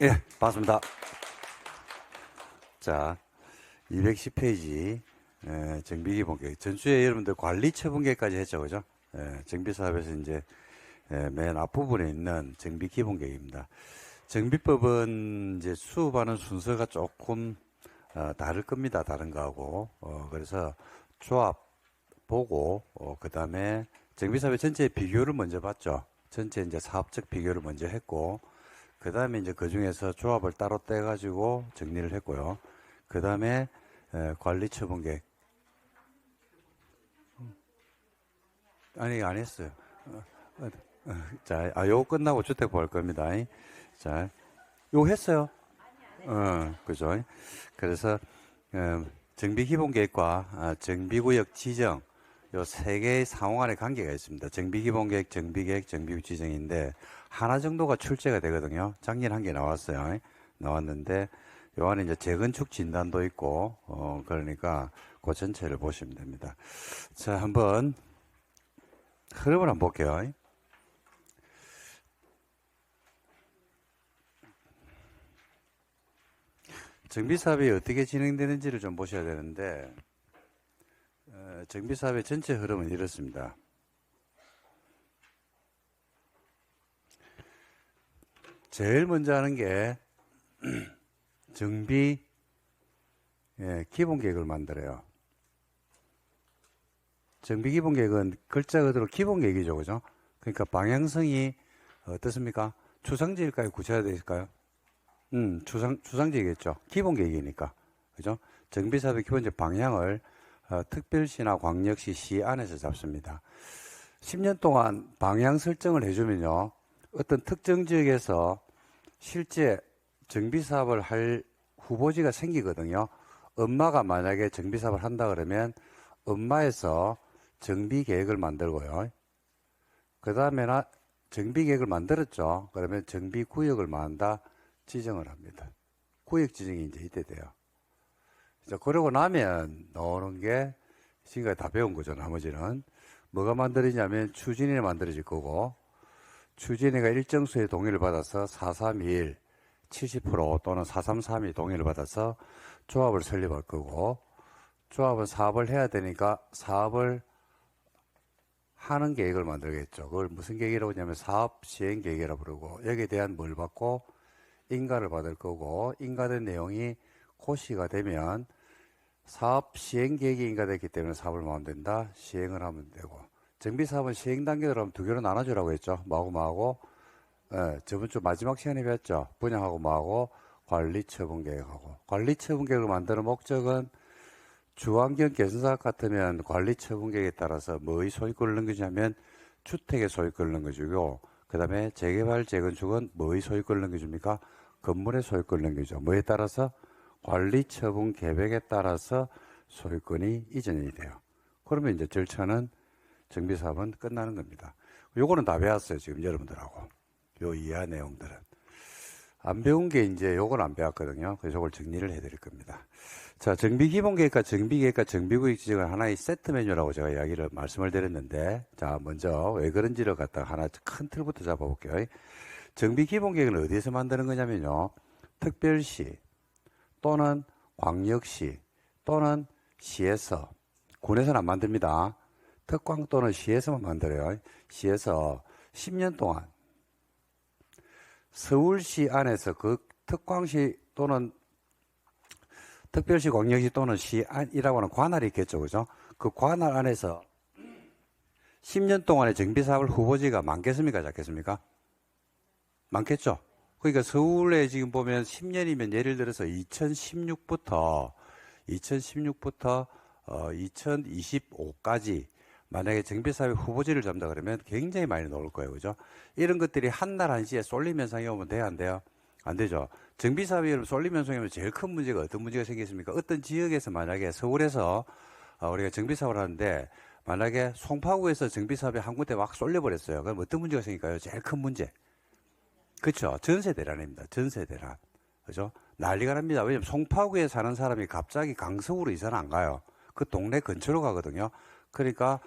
예, 반갑습니다. 자, 210페이지 정비기본계획. 전주에 여러분들 관리처분계획까지 했죠, 그죠? 정비사업에서 이제 맨 앞부분에 있는 정비기본계획입니다. 정비법은 이제 수업하는 순서가 조금 다를 겁니다. 다른 거하고. 그래서 조합 보고 그 다음에 정비사업의 전체 비교를 먼저 봤죠. 전체 이제 사업적 비교를 먼저 했고, 그 다음에 이제 그 중에서 조합을 따로 떼가지고 정리를 했고요. 그 다음에 관리처분계획. 아니, 안 했어요. 자, 요거 끝나고 주택 볼 겁니다. 자, 요거 했어요. 그죠. 그래서 정비기본계획과 정비구역 지정, 요 세 개의 상호 간의 관계가 있습니다. 정비기본계획, 정비계획, 정비구역 지정인데 하나 정도가 출제가 되거든요. 작년 한 개 나왔어요. 나왔는데 요 안에 이제 재건축 진단도 있고 그러니까 그 전체를 보시면 됩니다. 자, 한번 흐름을 한번 볼게요. 정비사업이 어떻게 진행되는지를 좀 보셔야 되는데 정비사업의 전체 흐름은 이렇습니다. 제일 먼저 하는 게 정비 기본계획을 만들어요. 정비 기본계획은 글자 그대로 기본계획이죠, 그죠? 그러니까 방향성이 어떻습니까? 추상지일까요? 구체화되실까요? 추상지겠죠. 기본계획이니까. 그죠? 정비사업의 기본적 방향을 특별시나 광역시, 시 안에서 잡습니다. 10년 동안 방향 설정을 해주면요. 어떤 특정 지역에서 실제 정비사업을 할 후보지가 생기거든요. 엄마가 만약에 정비사업을 한다 그러면 엄마에서 정비계획을 만들고요. 그 다음에는 정비계획을 만들었죠. 그러면 정비구역을 만다 지정을 합니다. 구역 지정이 이제 이때 돼요. 자, 그러고 나면 나오는 게 지금까지 다 배운 거죠. 나머지는 뭐가 만들어지냐면 추진위가 만들어질 거고, 추진위가 일정 수의 동의를 받아서 431, 70% 또는 4332 동의를 받아서 조합을 설립할 거고, 조합은 사업을 해야 되니까 사업을 하는 계획을 만들겠죠. 그걸 무슨 계획이라고 하냐면 사업 시행 계획이라고 부르고, 여기에 대한 뭘 받고 인가를 받을 거고, 인가된 내용이 고시가 되면 사업 시행 계획이 인가됐기 때문에 사업을 마음 된다. 시행을 하면 되고, 정비사업은 시행 단계로 하면 두 개로 나눠주라고 했죠. 뭐하고 저번 주 마지막 시간에 배웠죠. 분양하고 뭐하고 관리처분 계획하고. 관리처분 계획을 만드는 목적은 주환경 개선사업 같으면 관리처분 계획에 따라서 뭐의 소유권을 넘겨주냐면 주택의 소유권을 넘겨주고, 그 다음에 재개발 재건축은 뭐의 소유권을 넘겨줍니까? 건물의 소유권을 넘겨주죠. 뭐에 따라서? 관리처분 계획에 따라서 소유권이 이전이 돼요. 그러면 이제 절차는 정비사업은 끝나는 겁니다. 요거는 다 배웠어요. 지금 여러분들하고. 요 이하 내용들은. 안 배운 게 이제 요걸 안 배웠거든요. 그래서 요걸 정리를 해드릴 겁니다. 자, 정비기본계획과 정비계획과 정비구역 지정은 하나의 세트 메뉴라고 제가 이야기를 말씀을 드렸는데, 자, 먼저 왜 그런지를 갖다가 하나 큰 틀부터 잡아볼게요. 정비기본계획은 어디에서 만드는 거냐면요. 특별시 또는 광역시 또는 시에서, 군에서는 안 만듭니다. 특광 또는 시에서만 만들어요. 시에서 10년 동안 서울시 안에서 그 특광시 또는 특별시, 광역시 또는 시이라고 하는 관할이 있겠죠, 그죠? 그 관할 안에서 10년 동안의 정비사업을 후보지가 많겠습니까, 작겠습니까? 많겠죠? 그러니까 서울에 지금 보면 10년이면 예를 들어서 2016부터 2025까지 만약에 정비사업의 후보지를 잡는다 그러면 굉장히 많이 나올 거예요, 그죠? 이런 것들이 한 날 한시에 쏠림 현상이 오면 돼요, 안 돼요? 안 되죠. 정비사업이 쏠림 현상이 오면 제일 큰 문제가 어떤 문제가 생기겠습니까? 어떤 지역에서 만약에 서울에서 우리가 정비사업을 하는데 만약에 송파구에서 정비사업이 한 군데 막 쏠려버렸어요. 그럼 어떤 문제가 생길까요? 제일 큰 문제. 그렇죠. 전세 대란입니다. 전세 대란. 그죠? 난리가 납니다. 왜냐면 송파구에 사는 사람이 갑자기 강서구로 이사는 안 가요. 그 동네 근처로 가거든요. 그러니까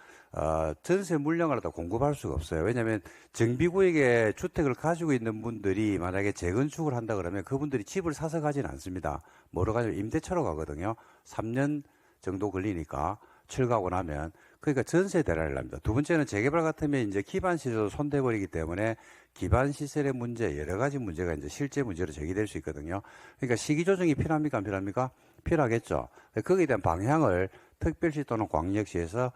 전세 물량을 다 공급할 수가 없어요. 왜냐하면 정비구역에 주택을 가지고 있는 분들이 만약에 재건축을 한다 그러면 그분들이 집을 사서 가지는 않습니다. 뭐로 가냐면 임대차로 가거든요. 3년 정도 걸리니까 철거하고 나면. 그러니까 전세 대란을 합니다. 두 번째는 재개발 같으면 이제 기반 시설도 손대버리기 때문에 기반 시설의 문제, 여러 가지 문제가 이제 실제 문제로 제기될 수 있거든요. 그러니까 시기 조정이 필요합니까? 안 필요합니까? 필요하겠죠. 거기에 대한 방향을 특별시 또는 광역시에서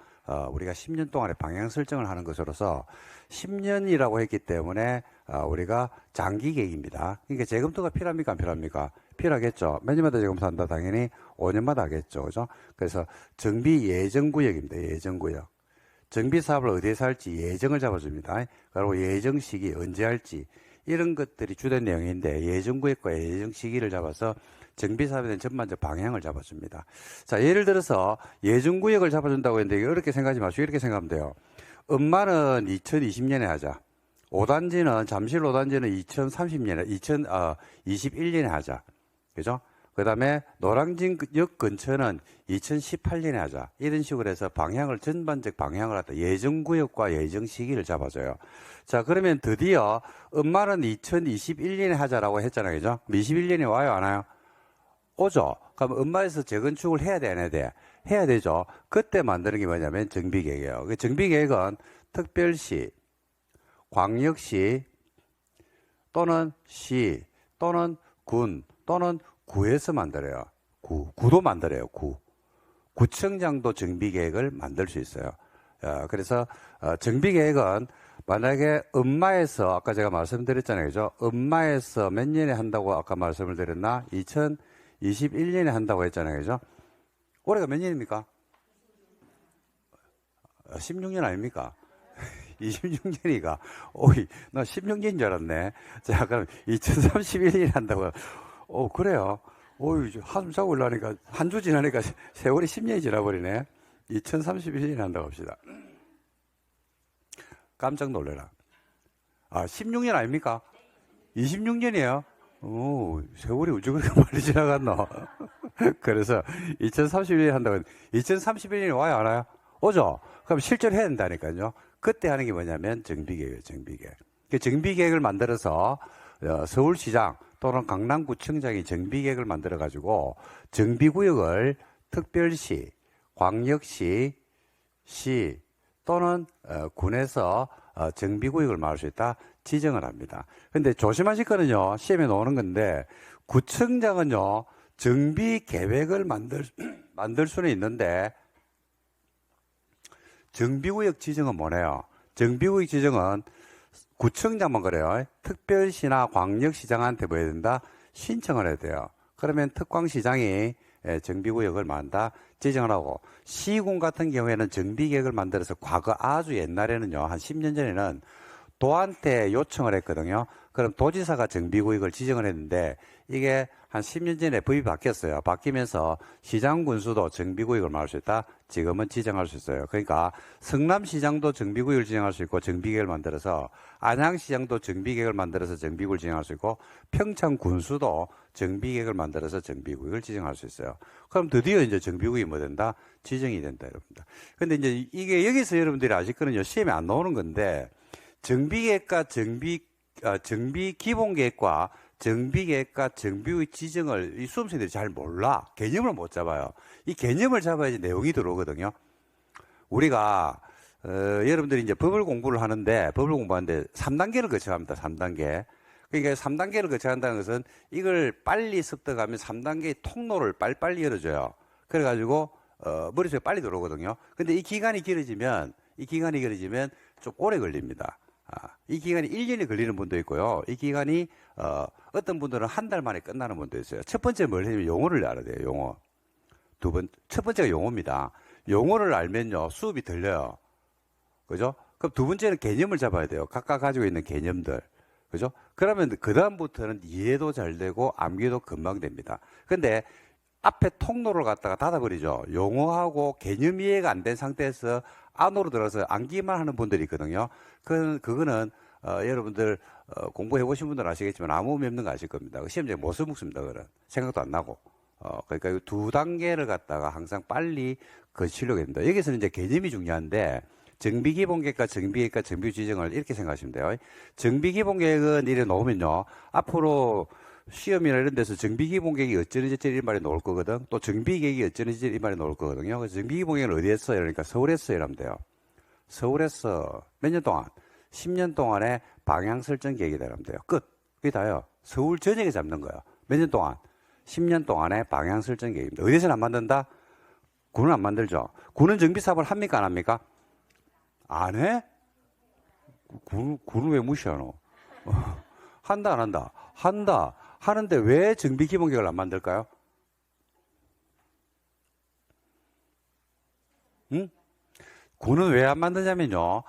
우리가 10년 동안의 방향 설정을 하는 것으로서 10년이라고 했기 때문에 우리가 장기 계획입니다. 그러니까 재검토가 필요합니까? 안 필요합니까? 필요하겠죠. 몇 년마다 재검토한다? 당연히 5년마다 하겠죠. 그죠? 그래서 정비 예정구역입니다. 예정구역. 정비 사업을 어디에서 할지 예정을 잡아줍니다. 그리고 예정 시기 언제 할지 이런 것들이 주된 내용인데 예정구역과 예정 시기를 잡아서 정비 사업에 대한 전반적 방향을 잡아줍니다. 자, 예를 들어서 예정구역을 잡아준다고 했는데 이렇게 생각하지 마시고 이렇게 생각하면 돼요. 음마는 2020년에 하자. 5단지는 잠실 5단지는 2030년에 2021년에 하자. 그죠? 그 다음에 노량진역 근처는 2018년에 하자. 이런 식으로 해서 방향을, 전반적 방향을 갖다 예정구역과 예정시기를 잡아줘요. 자, 그러면 드디어 음마는 2021년에 하자라고 했잖아요. 그죠? 21년에 와요, 안 와요? 오죠? 그럼 음마에서 재건축을 해야 돼, 안 해야 돼? 해야 되죠. 그때 만드는 게 뭐냐면 정비계획이에요. 그 정비계획은 특별시, 광역시, 또는 시, 또는 군, 또는 구에서 만들어요. 구도 만들어요. 구청장도 정비계획을 만들 수 있어요. 그래서 정비계획은 만약에 음마에서 아까 제가 말씀드렸잖아요. 그죠? 음마에서 몇 년에 한다고 아까 말씀을 드렸나? 2021년에 한다고 했잖아요. 그죠? 올해가 몇 년입니까? 16년 아닙니까? 26년이가, 오이, 나 16년인 줄 알았네. 자, 그럼 2031년에 한다고요. 그래요. 한숨 자고 일어나니까, 한 주 지나니까 세월이 10년이 지나버리네. 2031년에 한다고 합시다. 깜짝 놀래라. 16년 아닙니까? 26년이에요? 세월이 어찌 그렇게 빨리 지나갔노? 그래서 2031년에 한다고, 2031년에 와요, 안 와요? 오죠? 그럼 실제로 해야 된다니까요. 그때 하는 게 뭐냐면 정비계획이에요, 정비계획. 그 정비계획을 만들어서 서울시장 또는 강남구청장이 정비계획을 만들어가지고 정비구역을 특별시, 광역시, 시 또는 군에서 정비구역을 말할 수 있다 지정을 합니다. 근데 조심하실 거는요, 시험에 나오는 건데 구청장은요 정비계획을 만들 수는 있는데 정비구역 지정은 뭐네요? 정비구역 지정은 구청장만 그래요. 특별시나 광역시장한테 뭐 해야 된다? 신청을 해야 돼요. 그러면 특광시장이 정비구역을 만다 지정을 하고, 시군 같은 경우에는 정비계획을 만들어서 과거 아주 옛날에는요, 한 10년 전에는 도한테 요청을 했거든요. 그럼 도지사가 정비구역을 지정을 했는데 이게 한 10년 전에 법이 바뀌었어요. 바뀌면서 시장군수도 정비구역을 말할 수 있다. 지금은 지정할 수 있어요. 그러니까 성남시장도 정비구역을 지정할 수 있고 정비계획을 만들어서, 안양시장도 정비계획을 만들어서 정비구역을 지정할 수 있고, 평창군수도 정비계획을 만들어서 정비구역을 지정할 수 있어요. 그럼 드디어 이제 정비구역이 뭐 된다? 지정이 된다, 여러분들. 근데 이제 이게 여기서 여러분들이 아실 거는요, 시험에 안 나오는 건데, 정비계획과 정비 기본계획과 정비계획과 정비구역 지정을 이 수험생들이 잘 몰라. 개념을 못 잡아요. 이 개념을 잡아야지 내용이 들어오거든요. 우리가 여러분들이 이제 법을 공부하는데 3단계를 거쳐갑니다. 3단계. 그러니까 3단계를 거쳐간다는 것은 이걸 빨리 습득하면 3단계의 통로를 빨리빨리 열어줘요. 그래가지고 머릿속에 빨리 들어오거든요. 근데 이 기간이 길어지면 좀 오래 걸립니다. 이 기간이 1년이 걸리는 분도 있고요. 이 기간이 어떤 분들은 한 달 만에 끝나는 분도 있어요. 첫 번째 뭘 해냐면 용어를 알아야 돼요. 용어. 첫 번째가 용어입니다. 용어를 알면요, 수업이 들려요. 그죠? 그럼 두 번째는 개념을 잡아야 돼요. 각각 가지고 있는 개념들. 그죠? 그러면 그다음부터는 이해도 잘 되고 암기도 금방 됩니다. 근데 앞에 통로를 갖다가 닫아버리죠. 용어하고 개념 이해가 안 된 상태에서 안으로 들어서 암기만 하는 분들이 있거든요. 그거는 여러분들 공부해 보신 분들은 아시겠지만 아무 의미 없는 거 아실 겁니다. 시험장에 못 써먹습니다. 그런 생각도 안 나고. 그러니까 이 두 단계를 갖다가 항상 빨리 거치려고 합니다. 여기서는 이제 개념이 중요한데, 정비기본계획과 정비계획과 정비지정을 이렇게 생각하시면 돼요. 정비기본계획은 이래 놓으면요, 앞으로 시험이나 이런 데서 정비기본계획이 어쩌는지 이 말이 나올 거거든. 또 정비계획이 어쩌는지 이 말이 나올 거거든요. 그래서 정비기본계획은 어디에 써요? 그러니까 서울에서 이러면 돼요. 서울에서 몇 년 동안? 10년 동안의 방향 설정 계획이다 이러면 돼요. 끝. 그게 다예요. 서울 전역에 잡는 거예요. 몇 년 동안? 10년 동안의 방향 설정 계획입니다. 어디서는 안 만든다? 군은 안 만들죠. 군은 정비 사업을 합니까? 안 합니까? 안 해? 군은 왜 무시하노? 한다, 안 한다? 한다. 하는데 왜 정비 기본 계획을 안 만들까요? 응? 군은 왜 안 만드냐면요.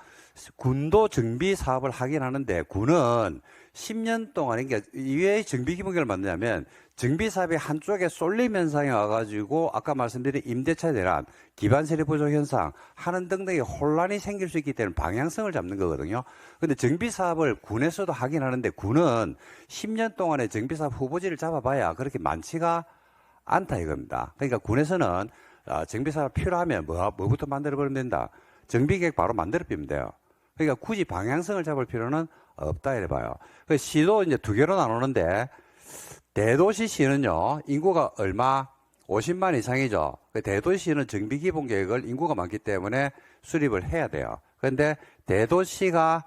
군도 정비 사업을 하긴 하는데 군은 10년 동안, 그러니까 왜 정비 기본 계획을 만드냐면 정비 사업이 한쪽에 쏠림 현상이 와가지고 아까 말씀드린 임대차 대란, 기반 세력 부족 현상 하는 등등의 혼란이 생길 수 있기 때문에 방향성을 잡는 거거든요. 근데 정비 사업을 군에서도 하긴 하는데 군은 10년 동안의 정비 사업 후보지를 잡아봐야 그렇게 많지가 않다 이겁니다. 그러니까 군에서는 정비 사업 필요하면 뭐부터 만들어 버리면 된다. 정비 계획 바로 만들어 버리면 돼요. 그러니까 굳이 방향성을 잡을 필요는 없다 이래 봐요. 시도 이제 두 개로 나누는데 대도시시는요, 인구가 얼마? 50만 이상이죠. 대도시는 정비기본계획을 인구가 많기 때문에 수립을 해야 돼요. 그런데 대도시가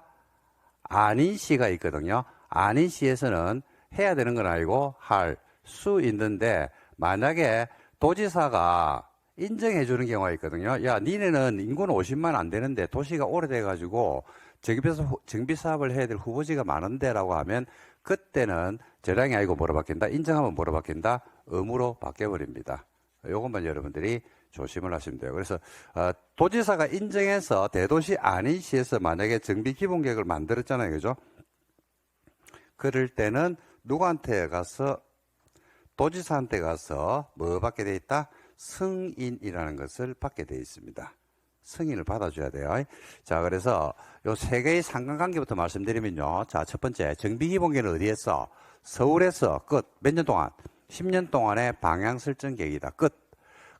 아닌 시가 있거든요. 아닌 시에서는 해야 되는 건 아니고 할 수 있는데, 만약에 도지사가 인정해 주는 경우가 있거든요. 야, 니네는 인구는 50만 안 되는데 도시가 오래돼가지고 정비 사업을 해야 될 후보지가 많은데 라고 하면 그때는 재량이 아니고 뭐로 바뀐다? 인정하면 뭐로 바뀐다? 의무로 바뀌어버립니다. 이것만 여러분들이 조심을 하시면 돼요. 그래서 도지사가 인정해서 대도시 아닌 시에서 만약에 정비기본계획을 만들었잖아요. 그죠? 그럴 때는 누구한테 가서, 도지사한테 가서 뭐 받게 돼 있다? 승인이라는 것을 받게 돼 있습니다. 승인을 받아줘야 돼요. 자, 그래서 요 세 개의 상관관계부터 말씀드리면요. 자, 첫 번째, 정비기본계획은 어디에서? 서울에서 끝. 몇 년 동안? 10년 동안의 방향 설정 계획이다. 끝.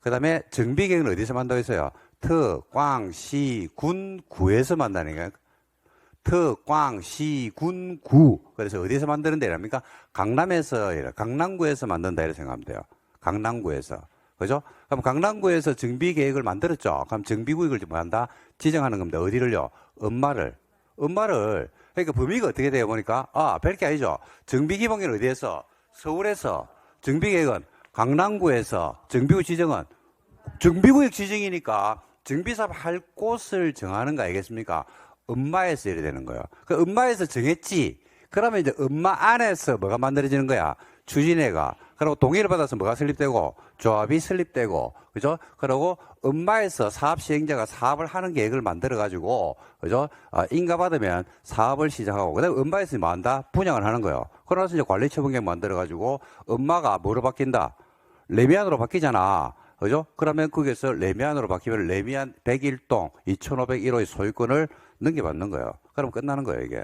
그 다음에 정비계획은 어디서 만들어 있어요? 트, 꽝, 시, 군, 구에서 만드는 트, 꽝, 시, 군, 구. 그래서 어디서 만드는 데랍니까? 강남에서, 강남구에서 만든다 이렇게 생각하면 돼요. 강남구에서. 그죠? 그럼 강남구에서 정비계획을 만들었죠. 그럼 정비구역을 뭐 한다? 지정하는 겁니다. 어디를요? 엄마를. 그러니까 범위가 어떻게 돼요? 보니까, 별게 아니죠. 정비기본계획은 어디에서? 서울에서. 정비계획은 강남구에서. 정비구 지정은 정비구역 지정이니까 정비사업 할 곳을 정하는 거 아니겠습니까? 엄마에서 이래 되는 거예요. 그 엄마에서 정했지. 그러면 이제 엄마 안에서 뭐가 만들어지는 거야? 추진회가. 그리고 동의를 받아서 뭐가 설립되고? 조합이 설립되고. 그죠? 그리고 엄마에서 사업 시행자가 사업을 하는 계획을 만들어가지고, 그죠? 인가받으면 사업을 시작하고, 그 다음에 엄마에서 뭐 한다? 분양을 하는 거예요. 그러면서 이제 관리처분계획 만들어가지고, 엄마가 뭐로 바뀐다? 레미안으로 바뀌잖아. 그죠? 그러면 거기에서 레미안으로 바뀌면 레미안 101동 2501호의 소유권을 넘겨받는 거예요. 그럼 끝나는 거예요, 이게.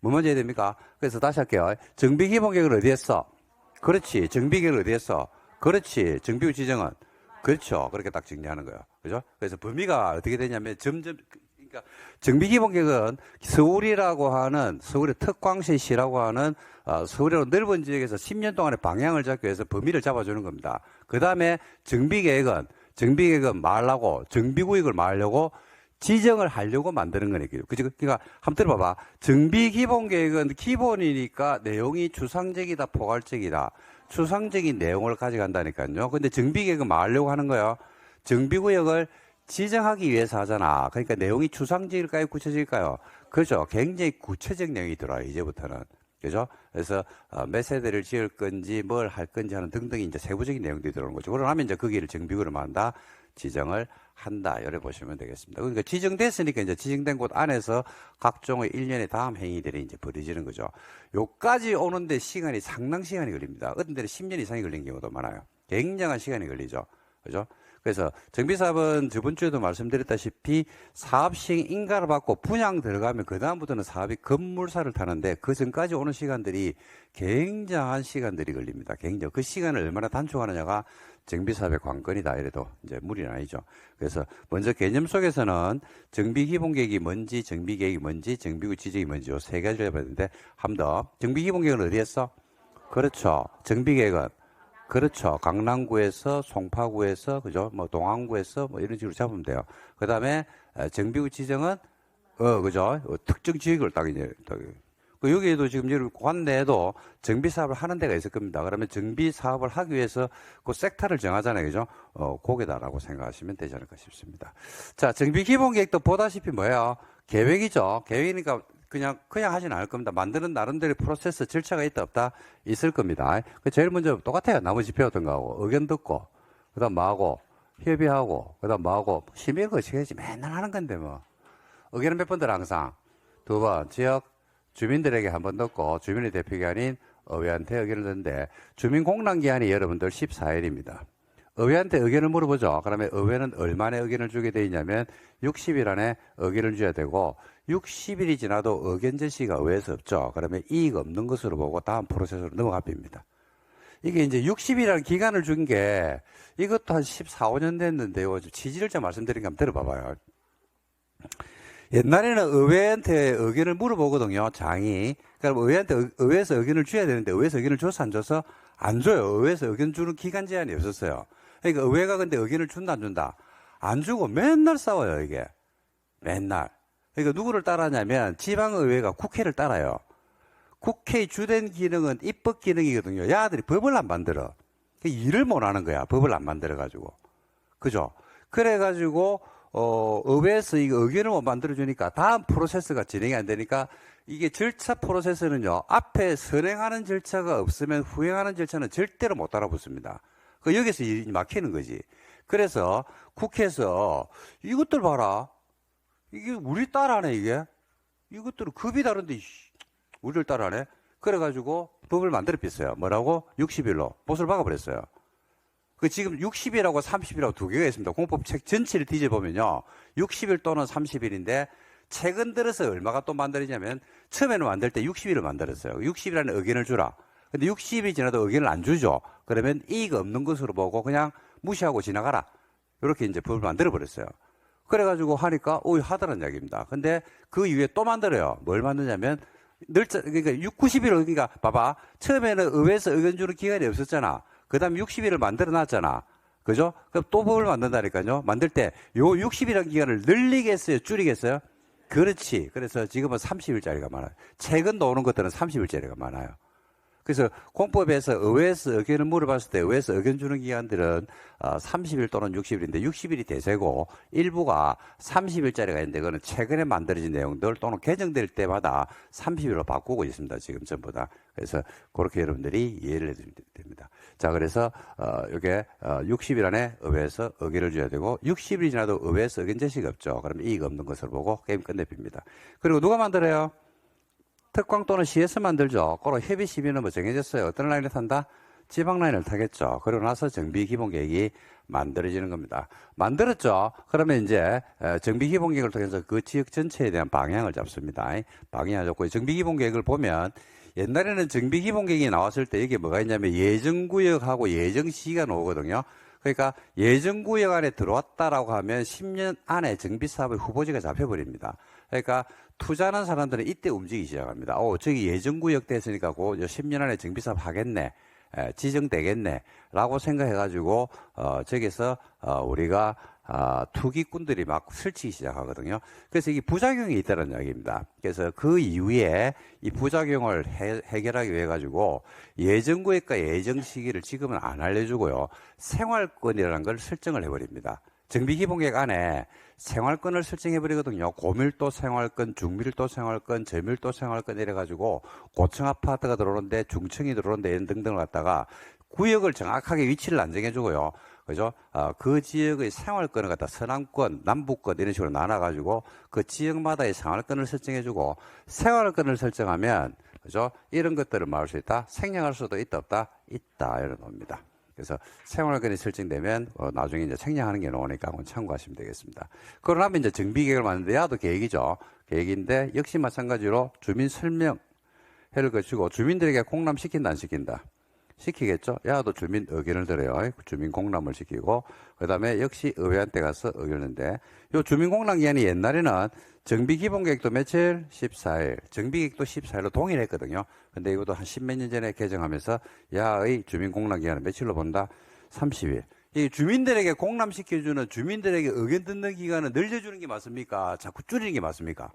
뭐 먼저 해야 됩니까? 그래서 다시 할게요. 정비기본계획을 어디에 써? 그렇지. 정비계획을 어디에 써? 그렇지. 정비구 지정은? 그렇죠. 그렇게 딱 정리하는 거예요. 그죠? 그래서 범위가 어떻게 되냐면 점점, 그러니까 정비기본계획은 서울이라고 하는, 서울의 특광시시라고 하는 서울의 넓은 지역에서 10년 동안의 방향을 잡기 위해서 범위를 잡아주는 겁니다. 그 다음에 정비계획은 말하고 정비구역을 말하려고 지정을 하려고 만드는 거니까요. 그러니까 한번 들어봐봐. 정비기본계획은 기본이니까 내용이 추상적이다, 포괄적이다. 추상적인 내용을 가져간다니까요. 근데 정비계획은 뭐 하려고 하는 거예요? 정비구역을 지정하기 위해서 하잖아. 그러니까 내용이 추상적일까요, 구체적일까요? 그렇죠. 굉장히 구체적 내용이 들어와요, 이제부터는. 그죠? 그래서 몇 세대를 지을 건지 뭘 할 건지 하는 등등이 이제 세부적인 내용들이 들어오는 거죠. 그러면 이제 거기를 정비구로 만다 지정을 한다. 이렇게 보시면 되겠습니다. 그러니까 지정됐으니까 이제 지정된 곳 안에서 각종의 일련의 다음 행위들이 이제 벌어지는 거죠. 요까지 오는데 시간이 상당 시간이 걸립니다. 어떤 데는 10년 이상이 걸린 경우도 많아요. 굉장한 시간이 걸리죠. 그죠? 그래서 정비사업은 저번 주에도 말씀드렸다시피 사업시행 인가를 받고 분양 들어가면 그 다음부터는 사업이 급물살을 타는데 그 전까지 오는 시간들이 굉장한 시간들이 걸립니다. 굉장히 그 시간을 얼마나 단축하느냐가 정비사업의 관건이다. 이래도 이제 무리는 아니죠. 그래서 먼저 개념 속에서는 정비기본계획이 뭔지, 정비계획이 뭔지, 정비구 지정이 뭔지 요 세 가지를 해봐야 되는데 한 번 더. 정비기본계획은 어디 했어? 그렇죠. 정비계획은 그렇죠. 강남구에서, 송파구에서, 그죠? 뭐, 동안구에서, 뭐, 이런 식으로 잡으면 돼요. 그 다음에, 정비구 지정은, 그죠? 특정 지역을 딱 이제, 여기에도 지금 여기 관내에도 정비 사업을 하는 데가 있을 겁니다. 그러면 정비 사업을 하기 위해서 그 섹터를 정하잖아요. 그죠? 그게다라고 생각하시면 되지 않을까 싶습니다. 자, 정비 기본 계획도 보다시피 뭐예요? 계획이죠. 계획이니까 그냥 하진 않을 겁니다. 만드는 나름대로 프로세스, 절차가 있다, 없다? 있을 겁니다. 제일 먼저 똑같아요. 나머지 배웠던 거하고. 의견 듣고, 그 다음 뭐하고, 협의하고, 그 다음 뭐하고, 심의 거치겠지. 맨날 하는 건데 뭐. 의견은 몇 번 들어, 항상. 두 번, 지역 주민들에게 한 번 듣고, 주민의 대표기관인 의회한테 의견을 듣는데, 주민공란기한이 여러분들 14일입니다. 의회한테 의견을 물어보죠. 그러면 의회는 얼마나 의견을 주게 돼 있냐면 60일 안에 의견을 줘야 되고 60일이 지나도 의견 제시가 의회에서 없죠. 그러면 이익 없는 것으로 보고 다음 프로세스로 넘어갑니다. 이게 이제 60일이라는 기간을 준 게 이것도 한 14, 15년 됐는데요. 취지를 좀 말씀드린 거 한번 들어봐봐요. 옛날에는 의회한테 의견을 물어보거든요. 장이. 그러니까 의회한테 의회에서 의견을 줘야 되는데 의회에서 의견을 줘서 안 줘서 안 줘요. 의회에서 의견 주는 기간 제한이 없었어요. 그러니까 의회가 근데 의견을 준다 안 준다? 안 주고 맨날 싸워요, 이게. 맨날. 그러니까 누구를 따라하냐면 지방의회가 국회를 따라요. 국회의 주된 기능은 입법 기능이거든요. 야들이 법을 안 만들어. 일을 못 하는 거야. 법을 안 만들어가지고. 그죠? 그래가지고 의회에서 이거 의견을 못 만들어주니까 다음 프로세스가 진행이 안 되니까 이게 절차 프로세스는요. 앞에 선행하는 절차가 없으면 후행하는 절차는 절대로 못 따라붙습니다. 여기서 일이 막히는 거지. 그래서 국회에서 이것들 봐라. 이게 우리 따라하네, 이게. 이것들은 급이 다른데 우리를 따라하네. 그래가지고 법을 만들어 뺐어요. 뭐라고? 60일로 못을 박아버렸어요. 지금 60일하고 30일하고 두 개가 있습니다. 공법책 전체를 뒤져보면요. 60일 또는 30일인데 최근 들어서 얼마가 또 만들어지냐면 처음에는 만들 때 60일을 만들었어요. 60일 안에 의견을 주라. 근데 60일이 지나도 의견을 안 주죠. 그러면 이익 없는 것으로 보고 그냥 무시하고 지나가라. 이렇게 이제 법을 만들어 버렸어요. 그래가지고 하니까 하더란 이야기입니다. 근데 그 이후에 또 만들어요. 뭘 만드냐면 그러니까 90일을 그러니까 봐봐. 처음에는 의회에서 의견 주는 기간이 없었잖아. 그 다음 60일을 만들어 놨잖아. 그죠? 그럼 또 법을 만든다니까요. 만들 때 요 60일이라는 기간을 늘리겠어요? 줄이겠어요? 그렇지. 그래서 지금은 30일짜리가 많아요. 최근 나오는 것들은 30일짜리가 많아요. 그래서 공법에서 의회에서 의견을 물어봤을 때 의회에서 의견 주는 기간들은 30일 또는 60일인데 60일이 대세고 일부가 30일짜리가 있는데 그거는 최근에 만들어진 내용들 또는 개정될 때마다 30일로 바꾸고 있습니다. 지금 전부 다. 그래서 그렇게 여러분들이 이해를 해주시면 됩니다. 자, 그래서 이게 60일 안에 의회에서 의견을 줘야 되고 60일이 지나도 의회에서 의견 제시가 없죠. 그러면 이익 없는 것을 보고 게임 끝내줍니다. 그리고 누가 만들어요? 특광 또는 시에서 만들죠. 그리고 협의 시비는 뭐 정해졌어요. 어떤 라인을 탄다? 지방 라인을 타겠죠. 그러고 나서 정비 기본 계획이 만들어지는 겁니다. 만들었죠. 그러면 이제 정비 기본 계획을 통해서 그 지역 전체에 대한 방향을 잡습니다. 방향을 잡고 정비 기본 계획을 보면 옛날에는 정비 기본 계획이 나왔을 때 이게 뭐가 있냐면 예정구역하고 예정시기가 나오거든요. 그러니까 예정구역 안에 들어왔다라고 하면 10년 안에 정비사업의 후보지가 잡혀버립니다. 그러니까 투자하는 사람들은 이때 움직이기 시작합니다. 저기 예정구역 됐으니까 10년 안에 정비사업 하겠네. 지정되겠네. 라고 생각해가지고, 저기서, 우리가, 투기꾼들이 막 설치기 시작하거든요. 그래서 이게 부작용이 있다는 이야기입니다. 그래서 그 이후에 이 부작용을 해결하기 위해 가지고 예정구역과 예정 시기를 지금은 안 알려주고요. 생활권이라는 걸 설정을 해버립니다. 정비기본계획 안에 생활권을 설정해버리거든요. 고밀도 생활권, 중밀도 생활권, 저밀도 생활권 이래가지고 고층 아파트가 들어오는데 중층이 들어오는데 이런 등등을 갖다가 구역을 정확하게 위치를 안정해주고요. 그죠? 그 지역의 생활권을 갖다 서남권, 남북권 이런 식으로 나눠가지고 그 지역마다의 생활권을 설정해주고 생활권을 설정하면 그죠? 이런 것들을 막을 수 있다. 생략할 수도 있다 없다? 있다 이런 겁니다. 그래서 생활권이 설정되면 나중에 이제 생략하는 게 나오니까 한번 참고하시면 되겠습니다. 그러고 나면 이제 정비계획을 만드는데 야도 계획이죠. 계획인데 역시 마찬가지로 주민 설명회를 거치고 주민들에게 공람시킨다 안 시킨다. 시키겠죠. 야도 주민 의견을 들어요. 주민 공람을 시키고 그다음에 역시 의회한테 가서 의견인데 요 주민 공람 기한이 옛날에는 정비 기본계획도 며칠? 14일. 정비계획도 14일로 동일했거든요. 근데 이것도 한 10몇 년 전에 개정하면서 야의 주민 공람 기한을 며칠로 본다? 30일. 이 주민들에게 공람시켜주는 주민들에게 의견 듣는 기간을 늘려주는 게 맞습니까? 자꾸 줄이는 게 맞습니까?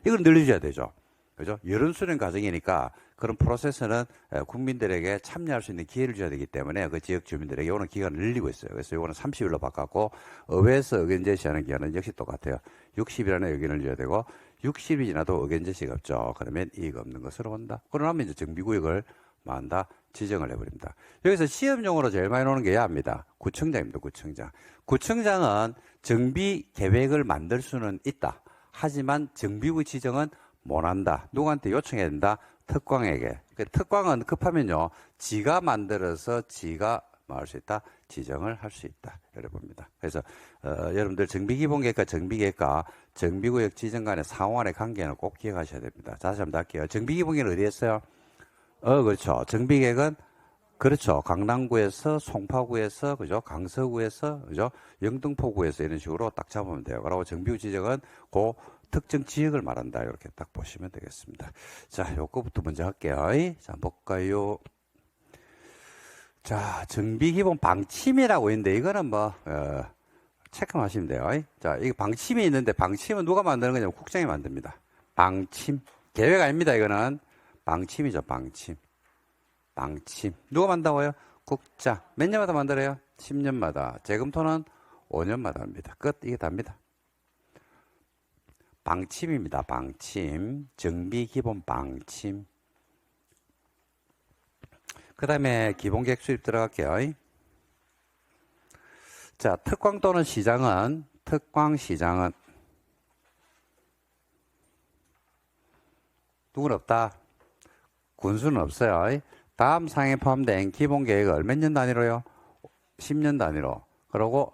이걸 늘려줘야 되죠. 그죠? 여론 수렴 과정이니까 그런 프로세스는 국민들에게 참여할 수 있는 기회를 줘야 되기 때문에 그 지역 주민들에게 오는 기간을 늘리고 있어요. 그래서 이거는 30일로 바꿨고 의회에서 의견 제시하는 기간은 역시 똑같아요. 60일안에 의견을 줘야 되고 60일이 지나도 의견 제시가 없죠. 그러면 이의가 없는 것으로 본다. 그러면 이제 정비구역을 만다 지정을 해버립니다. 여기서 시험용으로 제일 많이 나오는 게 야입니다. 구청장입니다. 구청장. 구청장은 정비 계획을 만들 수는 있다. 하지만 정비구 지정은 못한다. 누구한테 요청해야 된다? 특광에게. 특광은 급하면요, 지가 만들어서 지가 뭐 할 수 있다? 지정을 할 수 있다. 이래 봅니다. 그래서 여러분들 정비기본계획과 정비계획과 정비구역 지정 간의 상호간의 관계는 꼭 기억하셔야 됩니다. 다시 한번 할게요. 정비기본계획은 어디 했어요? 그렇죠. 정비계획은 그렇죠. 강남구에서, 송파구에서, 그죠? 강서구에서, 그죠? 영등포구에서 이런 식으로 딱 잡으면 돼요. 그리고 정비구 지정은 그 특정 지역을 말한다. 이렇게 딱 보시면 되겠습니다. 자, 요거부터 먼저 할게요. 자, 볼까요? 자, 정비기본 방침이라고 있는데, 이거는 뭐, 체크만 하시면 돼요. 자, 이게 방침이 있는데, 방침은 누가 만드는 거냐면 국장이 만듭니다. 방침. 계획 아닙니다, 이거는. 방침이죠, 방침. 방침. 누가 만든다고요? 국장. 몇 년마다 만들어요? 10년마다. 재검토는 5년마다 합니다. 끝. 이게 답니다. 방침입니다. 방침. 정비기본 방침. 그 다음에 기본계획 수립 들어갈게요. 자, 특광 또는 시장은, 특광시장은 누구는 없다. 군수는 없어요. 다음 상에 포함된 기본계획을 몇 년 단위로요? 10년 단위로. 그리고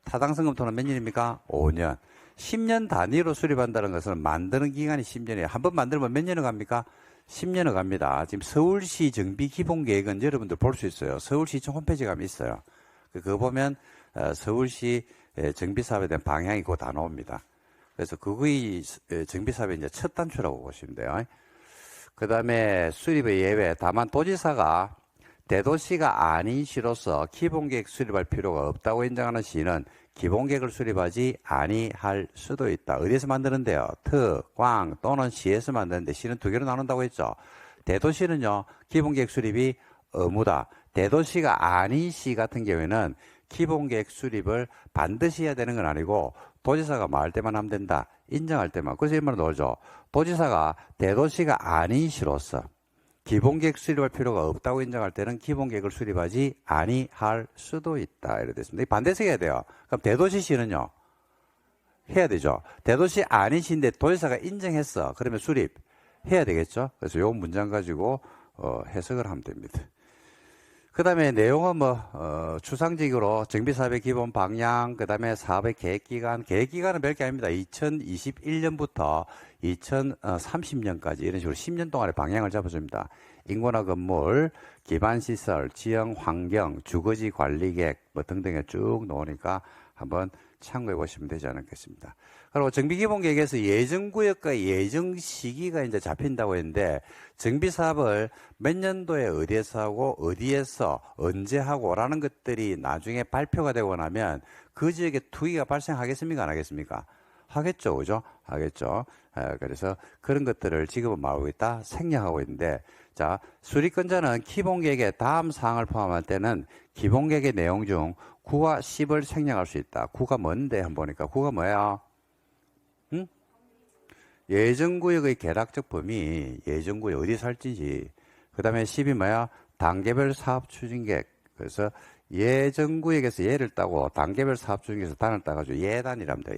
타당성 검토는 몇 년입니까? 5년. 10년 단위로 수립한다는 것은 만드는 기간이 10년이에요. 한번 만들면 몇 년을 갑니까? 10년을 갑니다. 지금 서울시 정비 기본계획은 여러분들 볼 수 있어요. 서울시청 홈페이지 가면 있어요. 그거 보면 서울시 정비사업에 대한 방향이 그거 다 나옵니다. 그래서 그거의 정비사업의 이제 첫 단추라고 보시면 돼요. 그 다음에 수립의 예외. 다만 도지사가 대도시가 아닌 시로서 기본계획 수립할 필요가 없다고 인정하는 시는 기본계획을 수립하지 아니할 수도 있다. 어디에서 만드는데요? 특, 광 또는 시에서 만드는데 시는 두 개로 나눈다고 했죠. 대도시는요, 기본계획 수립이 의무다. 대도시가 아닌 시 같은 경우에는 기본계획 수립을 반드시 해야 되는 건 아니고 도지사가 말할 때만 하면 된다. 인정할 때만. 그래서 이 말을 넣어줘. 도지사가 대도시가 아닌 시로서 기본계획 수립할 필요가 없다고 인정할 때는 기본계획을 수립하지 아니할 수도 있다. 이렇게 됐습니다. 반대서 해야 돼요. 그럼 대도시시는요, 해야 되죠. 대도시 아닌 시인데 도지사가 인정했어. 그러면 수립해야 되겠죠. 그래서 요 문장 가지고 해석을 하면 됩니다. 그 다음에 내용은 추상적으로 정비사업의 기본 방향, 그 다음에 사업의 계획기간, 계획기간은 별게 아닙니다. 2021년부터 2030년까지 이런 식으로 10년 동안의 방향을 잡아줍니다. 인구나 건물, 기반시설, 지형, 환경, 주거지 관리계획 등등에 쭉 나오니까 한번 참고해 보시면 되지 않겠습니다. 그리고 정비기본계획에서 예정구역과 예정시기가 이제 잡힌다고 했는데 정비사업을 몇 년도에 어디에서 하고 어디에서 언제 하고 라는 것들이 나중에 발표가 되고 나면 그 지역에 투기가 발생하겠습니까? 안 하겠습니까? 하겠죠. 그죠? 하겠죠. 그래서 그런 것들을 지금은 말하고 있다. 생략하고 있는데 자, 수립권자는 기본계획의 다음 사항을 포함할 때는 기본계획의 내용 중 9와 10을 생략할 수 있다. 9가 뭔데? 한번 보니까 9가 뭐야? 응? 예정구역의 개락적 범위, 예정구역 어디 살지지. 그 다음에 10이 뭐야? 단계별 사업 추진계획. 그래서 예정구역에서 예를 따고 단계별 사업 추진계획에서 단을 따가지고 예단이랍니다.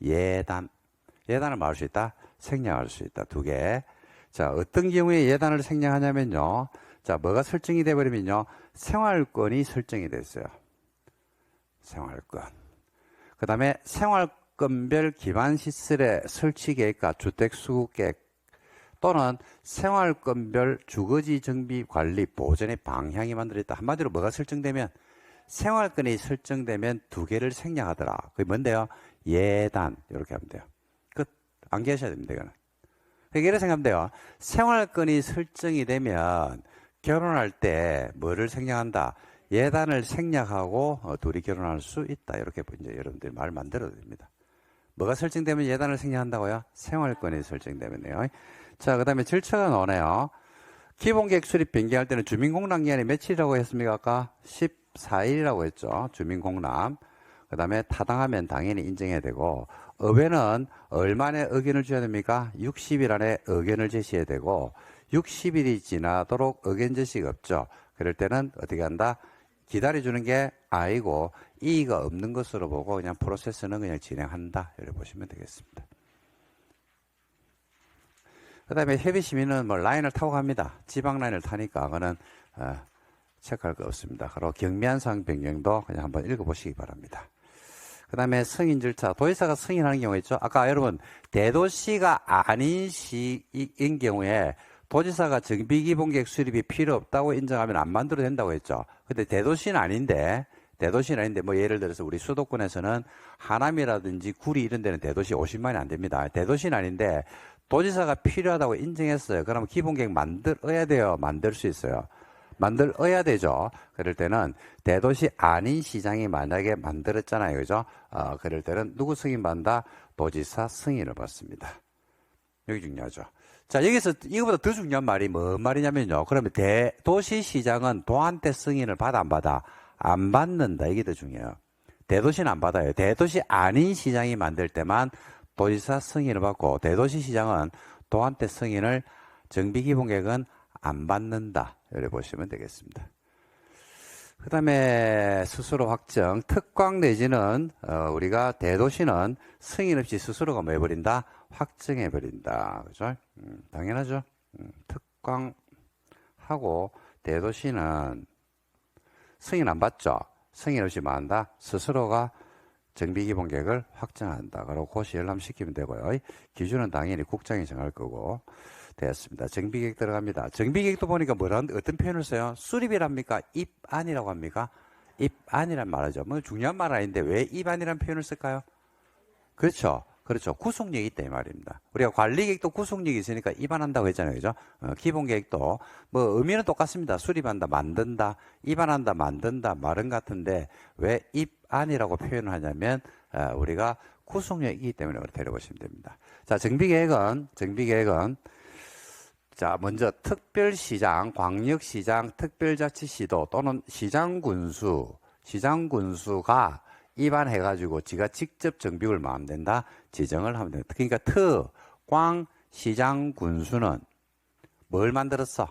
예단을 말할 수 있다? 생략할 수 있다. 두 개. 자, 어떤 경우에 예단을 생략하냐면요. 자, 뭐가 설정이 돼버리면요. 생활권이 설정이 됐어요. 생활권. 그 다음에 생활권별 기반시설의 설치계획과 주택수급계획 또는 생활권별 주거지 정비 관리 보전의 방향이 만들어졌다. 한마디로 뭐가 설정되면 생활권이 설정되면 두 개를 생략하더라. 그게 뭔데요? 예단 이렇게 하면 돼요. 끝. 안 계셔야 됩니다. 이거는. 이렇게 생각하면 돼요. 생활권이 설정이 되면 결혼할 때 뭐를 생략한다? 예단을 생략하고 둘이 결혼할 수 있다. 이렇게 이제 여러분들이 말 만들어도 됩니다. 뭐가 설정되면 예단을 생략한다고요? 생활권이 설정되면요. 자, 그 다음에 절차가 나오네요. 기본계획 수립 변경할 때는 주민공람기한이 며칠이라고 했습니까? 아까 14일이라고 했죠. 주민공람. 그 다음에 타당하면 당연히 인정해야 되고, 의회는 얼마나 의견을 줘야 됩니까? 60일 안에 의견을 제시해야 되고, 60일이 지나도록 의견 제시가 없죠. 그럴 때는 어떻게 한다? 기다려주는 게 아니고 이의가 없는 것으로 보고 그냥 프로세스는 그냥 진행한다. 이렇게 보시면 되겠습니다. 그 다음에 협의시민은 뭐 라인을 타고 갑니다. 지방 라인을 타니까 그거는 체크할 거 없습니다. 그리고 경미한사항 변경도 그냥 한번 읽어보시기 바랍니다. 그 다음에 승인 절차, 도지사가 승인하는 경우 있죠. 아까 여러분 대도시가 아닌 시인 경우에 도지사가 정비기본계획 수립이 필요 없다고 인정하면 안 만들어도 된다고 했죠. 근데 대도시는 아닌데 뭐 예를 들어서 우리 수도권에서는 하남이라든지 구리 이런 데는 대도시 50만이 안 됩니다. 대도시는 아닌데 도지사가 필요하다고 인정했어요. 그러면 기본계획 만들어야 돼요. 만들 수 있어요. 만들어야 되죠. 그럴 때는 대도시 아닌 시장이 만약에 만들었잖아요. 그죠? 그럴 때는 누구 승인 받는다? 도지사 승인을 받습니다. 여기 중요하죠. 자, 여기서 이거보다 더 중요한 말이 뭔 말이냐면요. 그러면 대도시시장은 도한테 승인을 받아 안 받아? 안 받는다. 이게 더 중요해요. 대도시는 안 받아요. 대도시 아닌 시장이 만들 때만 도지사 승인을 받고 대도시시장은 도한테 승인을 정비기본계획은 안 받는다. 이렇게 보시면 되겠습니다. 그 다음에 스스로 확정, 특광 내지는 우리가 대도시는 승인 없이 스스로가 뭐 해버린다? 확정해버린다. 그죠? 당연하죠. 특광하고 대도시는 승인 안 받죠? 승인 없이 뭐 한다? 스스로가 정비기본계획을 확정한다. 그리고 고시 열람시키면 되고요. 기준은 당연히 국장이 정할 거고. 되었습니다. 정비계획 들어갑니다. 정비계획도 보니까 어떤 표현을 써요? 수립이랍니까? 입안이라고 합니까? 입안이란 말이죠. 뭐 중요한 말 아닌데 왜 입안이라는 표현을 쓸까요? 그렇죠. 그렇죠. 구속력이 있다 이 말입니다. 우리가 관리계획도 구속력이 있으니까 입안한다고 했잖아요. 그죠? 기본계획도 뭐 의미는 똑같습니다. 수립한다, 만든다, 입안한다, 만든다 말은 같은데 왜 입안이라고 표현을 하냐면 우리가 구속력이 있기 때문에 데려보시면 됩니다. 자, 정비계획은 자, 먼저 특별시장, 광역시장, 특별자치시도 또는 시장군수가 입안해가지고 지가 직접 정비를 마음 된다 지정을 하면 됩니다. 그러니까 광, 시장, 군수는 뭘 만들었어?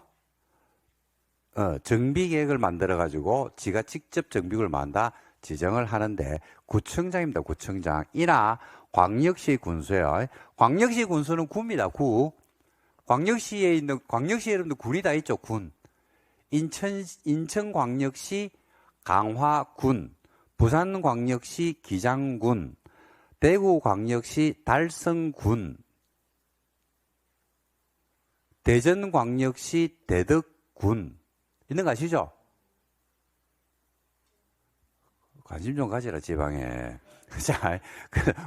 정비계획을 만들어가지고 지가 직접 정비를 만다 지정을 하는데 구청장입니다. 구청장. 이나 광역시 군수예요. 광역시 군수는 구입니다. 구. 광역시에 여러분들 군이 다 있죠. 군. 인천광역시 강화군, 부산광역시 기장군, 대구광역시 달성군, 대전광역시 대덕군. 있는 거 아시죠? 관심 좀 가지라, 지방에. 자,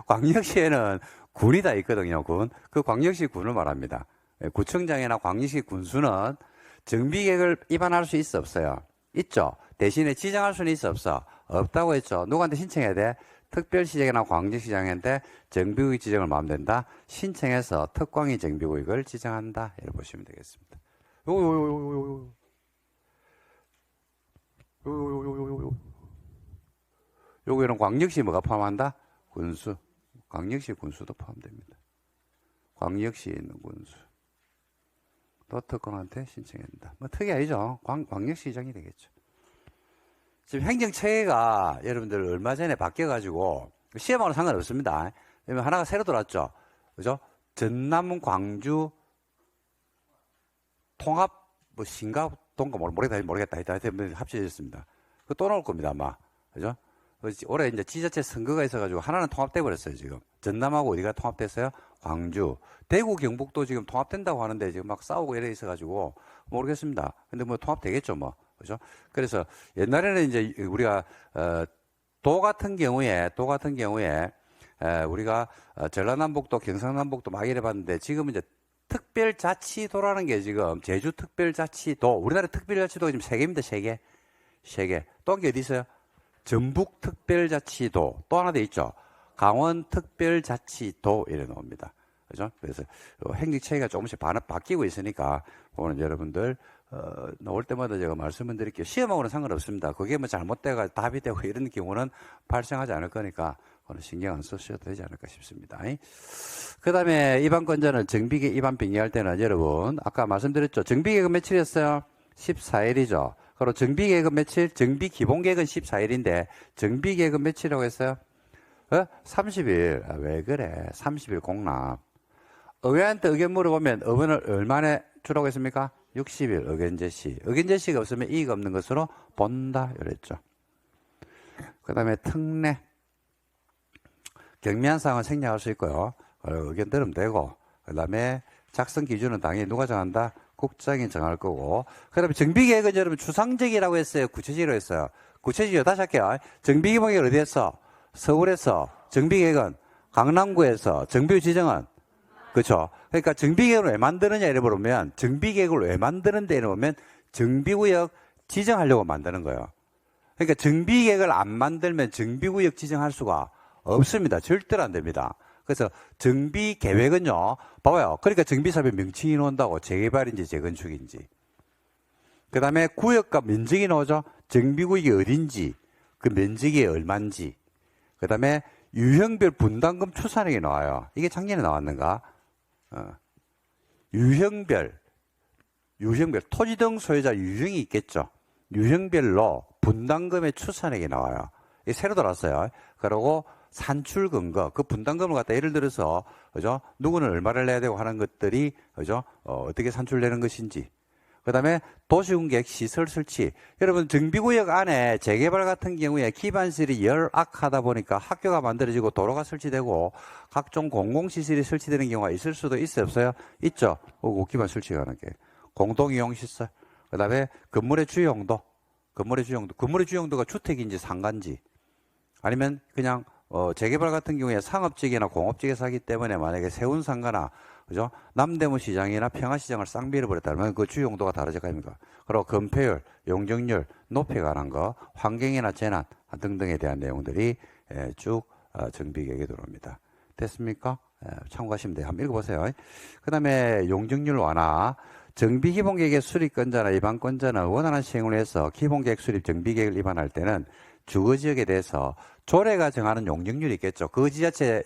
광역시에는 군이 다 있거든요, 군. 그 광역시 군을 말합니다. 구청장이나 광역시 군수는 정비계획을 입안할 수 있어, 없어요? 있죠. 대신에 지정할 수는 있어, 없어? 없다고 했죠. 누구한테 신청해야 돼? 특별시장이나 광역시장한테 정비구역 지정을 마음 된다. 신청해서 특광이 정비구역을 지정한다. 이렇게 보시면 되겠습니다. 요거는 광역시 뭐가 포함한다? 군수. 광역시 군수도 포함됩니다. 광역시에 있는 군수. 또 특권한테 신청해야 된다. 뭐 특이하죠. 광역시장이 되겠죠. 지금 행정체계가 여러분들 얼마 전에 바뀌어가지고 시험하고는 상관없습니다. 왜냐면 하나가 새로 들어왔죠. 그죠? 전남, 광주 통합, 신가도 동가 모르겠다. 하여튼 합쳐졌습니다. 그 또 나올 겁니다, 아마. 그죠? 올해 이제 지자체 선거가 있어가지고 하나는 통합돼 버렸어요, 지금. 전남하고 어디가 통합됐어요? 광주. 대구, 경북도 지금 통합된다고 하는데 지금 막 싸우고 이래 있어가지고 모르겠습니다. 근데 뭐 통합되겠죠, 뭐. 그죠? 그래서 옛날에는 이제 우리가, 도 같은 경우에 우리가 전라남북도, 경상남북도 막 이래 봤는데 지금은 이제 특별자치도라는 게 지금 제주특별자치도, 우리나라 특별자치도가 지금 3개입니다, 3개. 3개. 또 한 게 어디 있어요? 전북특별자치도. 또 하나 더 있죠. 강원특별자치도 이래 나옵니다. 그죠? 그래서 행정체계가 조금씩 바뀌고 있으니까 오늘 여러분들 나올 때마다 제가 말씀을 드릴게요. 시험하고는 상관없습니다. 그게 뭐 잘못돼가 답이 되고 이런 경우는 발생하지 않을 거니까 오늘 신경 안 쓰셔도 되지 않을까 싶습니다. 그 다음에 입안권자는 정비계 입안 빙의할 때는 여러분 아까 말씀드렸죠. 정비계획은 며칠이었어요? 14일이죠. 그리고 정비계획은 며칠? 정비기본계획은 14일인데 정비계획은 며칠이라고 했어요? 30일. 왜 그래? 30일 공납. 의회한테 의견 물어보면 의원을 얼마나 주라고 했습니까? 60일 의견 제시. 의견 제시가 없으면 이의가 없는 것으로 본다. 이랬죠. 그 다음에 특례. 경미한 사항은 생략할 수 있고요. 의견 들으면 되고. 그 다음에 작성 기준은 당연히 누가 정한다? 국장이 정할 거고. 그 다음에 정비계획은 여러분 추상적이라고 했어요? 구체적이라고 했어요? 구체적이요. 다시 할게요. 정비계획은 어디에서? 서울에서. 정비계획은 강남구에서. 정비구 지정은? 그렇죠. 그러니까 정비계획을 왜 만드느냐 이래 보면 정비계획을 왜 만드는데 이래 보면 정비구역 지정하려고 만드는 거예요. 그러니까 정비계획을 안 만들면 정비구역 지정할 수가 없습니다. 절대로 안 됩니다. 그래서 정비계획은요, 봐봐요. 그러니까 정비사업의 명칭이 나온다고. 재개발인지 재건축인지. 그 다음에 구역과 면적이 나오죠. 정비구역이 어딘지, 그 면적이 얼마인지. 그 다음에 유형별 분담금 추산액이 나와요. 이게 작년에 나왔는가? 유형별 토지 등 소유자 유형이 있겠죠. 유형별로 분담금의 추산액이 나와요. 이게 새로 들어왔어요. 그리고 산출 근거, 그 분담금을 갖다 예를 들어서, 그죠? 누구는 얼마를 내야 되고 하는 것들이, 그죠? 어떻게 산출되는 것인지. 그 다음에 도시공객 시설 설치. 여러분, 정비구역 안에 재개발 같은 경우에 기반시설이 열악하다 보니까 학교가 만들어지고 도로가 설치되고 각종 공공시설이 설치되는 경우가 있을 수도 있어요, 없어요? 있죠. 기반 설치가 하는 게. 공동이용시설. 그 다음에 건물의 주용도. 건물의 주용도가 주택인지 상가인지. 아니면 그냥 재개발 같은 경우에 상업지역이나 공업지역에서 하기 때문에 만약에 세운 상가나, 그죠? 남대문 시장이나 평화시장을 쌍비를 버렸다면 그 주용도가 다르지 않습니까? 그리고 건폐율, 용적률, 높이에 관한 거, 환경이나 재난 등등에 대한 내용들이 쭉 정비계획에 들어옵니다. 됐습니까? 참고하시면 돼요. 한번 읽어보세요. 그 다음에 용적률 완화. 정비기본계획의 수립권자나 입안권자는 원활한 시행을 위해서 기본계획 수립 정비계획을 입안할 때는 주거지역에 대해서 조례가 정하는 용적률이 있겠죠. 그 지자체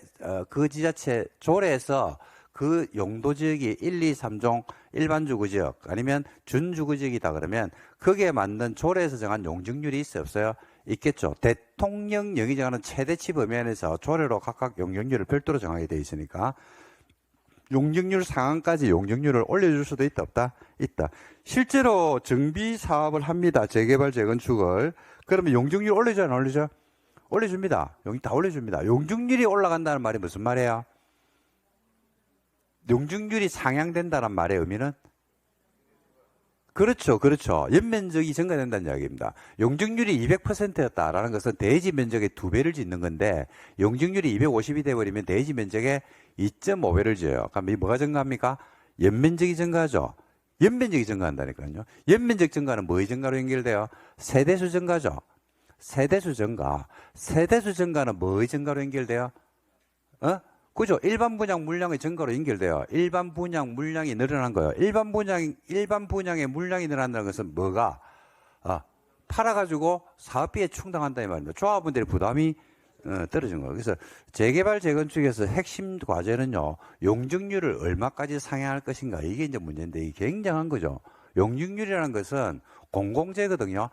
조례에서 그 용도지역이 1, 2, 3종 일반주거지역 아니면 준주거지역이다 그러면 거기에 맞는 조례에서 정한 용적률이 있어요, 없어요? 있겠죠. 대통령령이 정하는 최대치 범위 안에서 조례로 각각 용적률을 별도로 정하게 되어 있으니까 용적률 상한까지 용적률을 올려줄 수도 있다, 없다? 있다. 실제로 정비 사업을 합니다. 재개발, 재건축을. 그러면 용적률 올려줘, 안 올려줘? 올려줍니다. 다 올려줍니다. 용적률이 올라간다는 말이 무슨 말이에요? 용적률이 상향된다는 말의 의미는? 그렇죠. 연면적이 증가된다는 이야기입니다. 용적률이 200%였다라는 것은 대지 면적의 2배를 짓는 건데 용적률이 250이 돼버리면 대지 면적의 2.5배를 지어요. 그럼 이 뭐가 증가합니까? 연면적이 증가하죠. 연면적이 증가한다니까요. 연면적 증가는 뭐의 증가로 연결돼요? 세대수 증가죠. 세대수 증가는 뭐의 증가로 연결돼요? 그죠? 일반 분양 물량의 증가로 연결돼요. 일반 분양 물량이 늘어난 거예요. 일반 분양의 물량이 늘어난다는 것은 뭐가? 팔아가지고 사업비에 충당한다 이 말입니다. 조합원들의 부담이 떨어진 거예요. 그래서 재개발 재건축에서 핵심 과제는요, 용적률을 얼마까지 상향할 것인가 이게 이제 문제인데 이게 굉장한 거죠. 용적률이라는 것은 공공재거든요.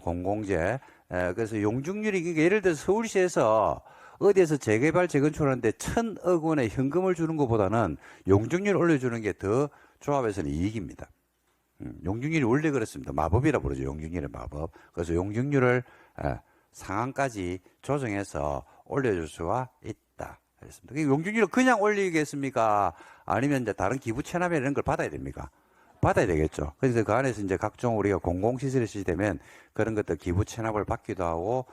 공공재. 그래서 용적률이 예를 들어서 서울시에서 어디에서 재개발 재건축을 하는데 1,000억 원의 현금을 주는 것보다는 용적률을 올려주는 게 더 조합에서는 이익입니다. 용적률이 원래 그렇습니다. 마법이라 부르죠. 용적률의 마법. 그래서 용적률을 상한까지 조정해서 올려줄 수가 있다. 그랬습니다. 용적률을 그냥 올리겠습니까? 아니면 이제 다른 기부 체납이나 이런 걸 받아야 됩니까? 받아야 되겠죠. 그래서 그 안에서 이제 각종 우리가 공공시설이 시되면 그런 것들 기부 체납을 받기도 하고,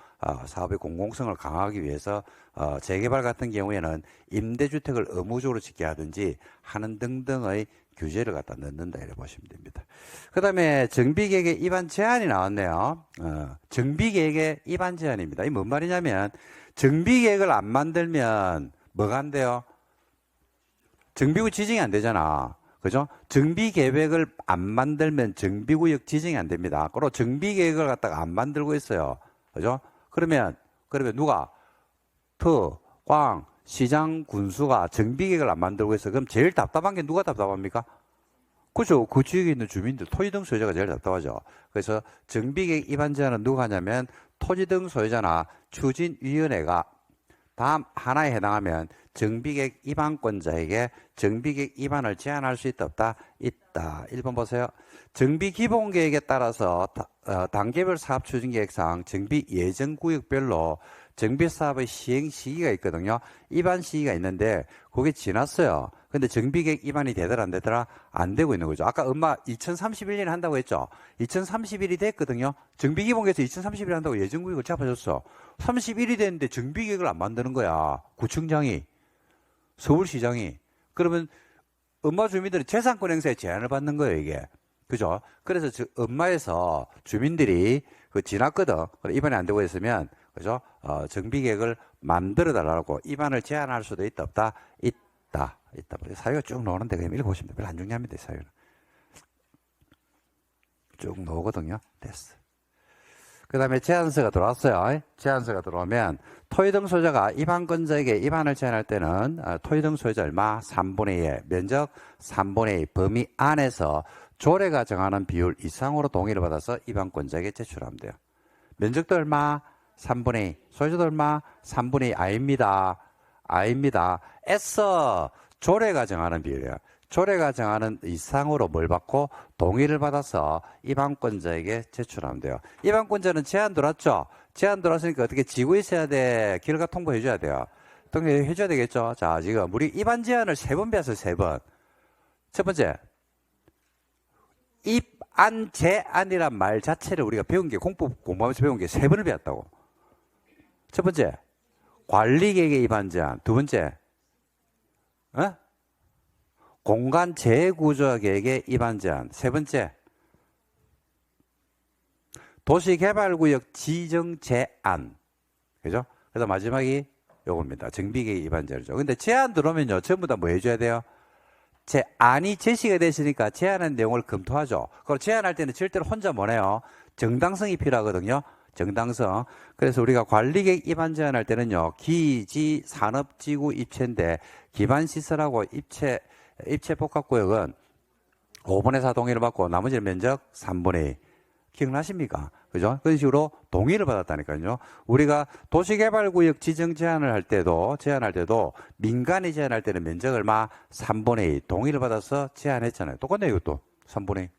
사업의 공공성을 강화하기 위해서, 재개발 같은 경우에는 임대주택을 의무적으로 짓게 하든지 하는 등등의 규제를 갖다 넣는다. 이렇게 보시면 됩니다. 그 다음에 정비계획의 입안 제한이 나왔네요. 정비계획의 입안 제한입니다. 이 뭔 말이냐면, 정비계획을 안 만들면 뭐가 안 돼요? 정비구 지정이 안 되잖아. 그죠? 정비계획을 안 만들면 정비구역 지정이 안 됩니다. 그리고 정비계획을 갖다가 안 만들고 있어요. 그죠? 그러면 누가? 시장, 군수가 정비계획을 안 만들고 있어. 그럼 제일 답답한 게 누가 답답합니까? 그죠? 그 지역에 있는 주민들, 토지 등 소유자가 제일 답답하죠. 그래서 정비계획 입안 제한은 누가 하냐면 토지 등 소유자나 추진위원회가 다음 하나에 해당하면 정비계획 입안권자에게 정비계획 입안을 제한할 수 있다 없다? 있다. 1번 보세요. 정비기본계획에 따라서 단계별 사업추진계획상 정비 예정구역별로 정비사업의 시행 시기가 있거든요. 입안 시기가 있는데 그게 지났어요. 근데 정비계획 입안이 되더라 안 되더라? 안 되고 있는 거죠. 아까 엄마 2031년에 한다고 했죠. 2031이 됐거든요. 정비기본계획에서 2031이 한다고 예정구역을 잡아줬어. 31이 됐는데 정비계획을 안 만드는 거야. 구청장이, 서울시장이. 그러면 엄마 주민들은 재산권 행사에 제한을 받는 거예요, 이게. 그죠? 그래서 엄마에서 주민들이 지났거든. 입안이 안 되고 있으면, 그죠? 정비계획을 만들어 달라고 입안을 제한할 수도 있다, 없다? 있다. 사유가 쭉 나오는데 그냥 읽어보시면 돼요. 별로 안 중요합니다, 사유는. 쭉 나오거든요. 됐어. 그 다음에 제한서가 들어왔어요. 제한서가 들어오면 토지 등 소유자가 입안권자에게 입안을 제한할 때는 토지 등 소유자 얼마? 3분의 2, 면적 3분의 2 범위 안에서 조례가 정하는 비율 이상으로 동의를 받아서 입안권자에게 제출하면 돼요. 면적도 얼마? 3분의 2. 소유자도 얼마? 3분의 2 아닙니다. 애써 조례가 정하는 비율이에요. 조례가 정하는 이상으로 뭘 받고 동의를 받아서 입안권자에게 제출하면 돼요. 입안권자는 제한 들어왔죠? 제한 들어왔으니까 어떻게 지고 있어야 돼? 결과 통보해줘야 돼요. 통보해줘야 되겠죠? 자, 지금 우리 입안 제한을 3번 배웠어요, 3번. 첫 번째, 입안 제한이란 말 자체를 우리가 배운 게 공부하면서 배운 게 3번을 배웠다고. 첫 번째, 관리계획의 입안 제한. 두 번째, 공간 재구조계획의 입안 제한. 세 번째, 도시개발구역 지정 제한. 그죠? 그래서 마지막이 요겁니다. 정비계획 입안 제한이죠. 근데 제한 들어오면요, 전부 다 뭐 해줘야 돼요? 제안이 제시가 됐으니까 제안한 내용을 검토하죠. 그리고 제안할 때는 절대로 혼자 뭐네요? 정당성이 필요하거든요. 정당성. 그래서 우리가 관리계획 입안 제한할 때는요, 기지 산업지구 입체인데 기반시설하고 입체복합구역은 5분의 4 동의를 받고 나머지는 면적 3분의 2. 기억나십니까? 그죠? 그런 식으로 동의를 받았다니까요. 우리가 도시개발구역 지정 제한할 때도 민간이 제한할 때는 면적 얼마? 3분의 2 동의를 받아서 제한했잖아요. 똑같네, 이것도. 3분의 2.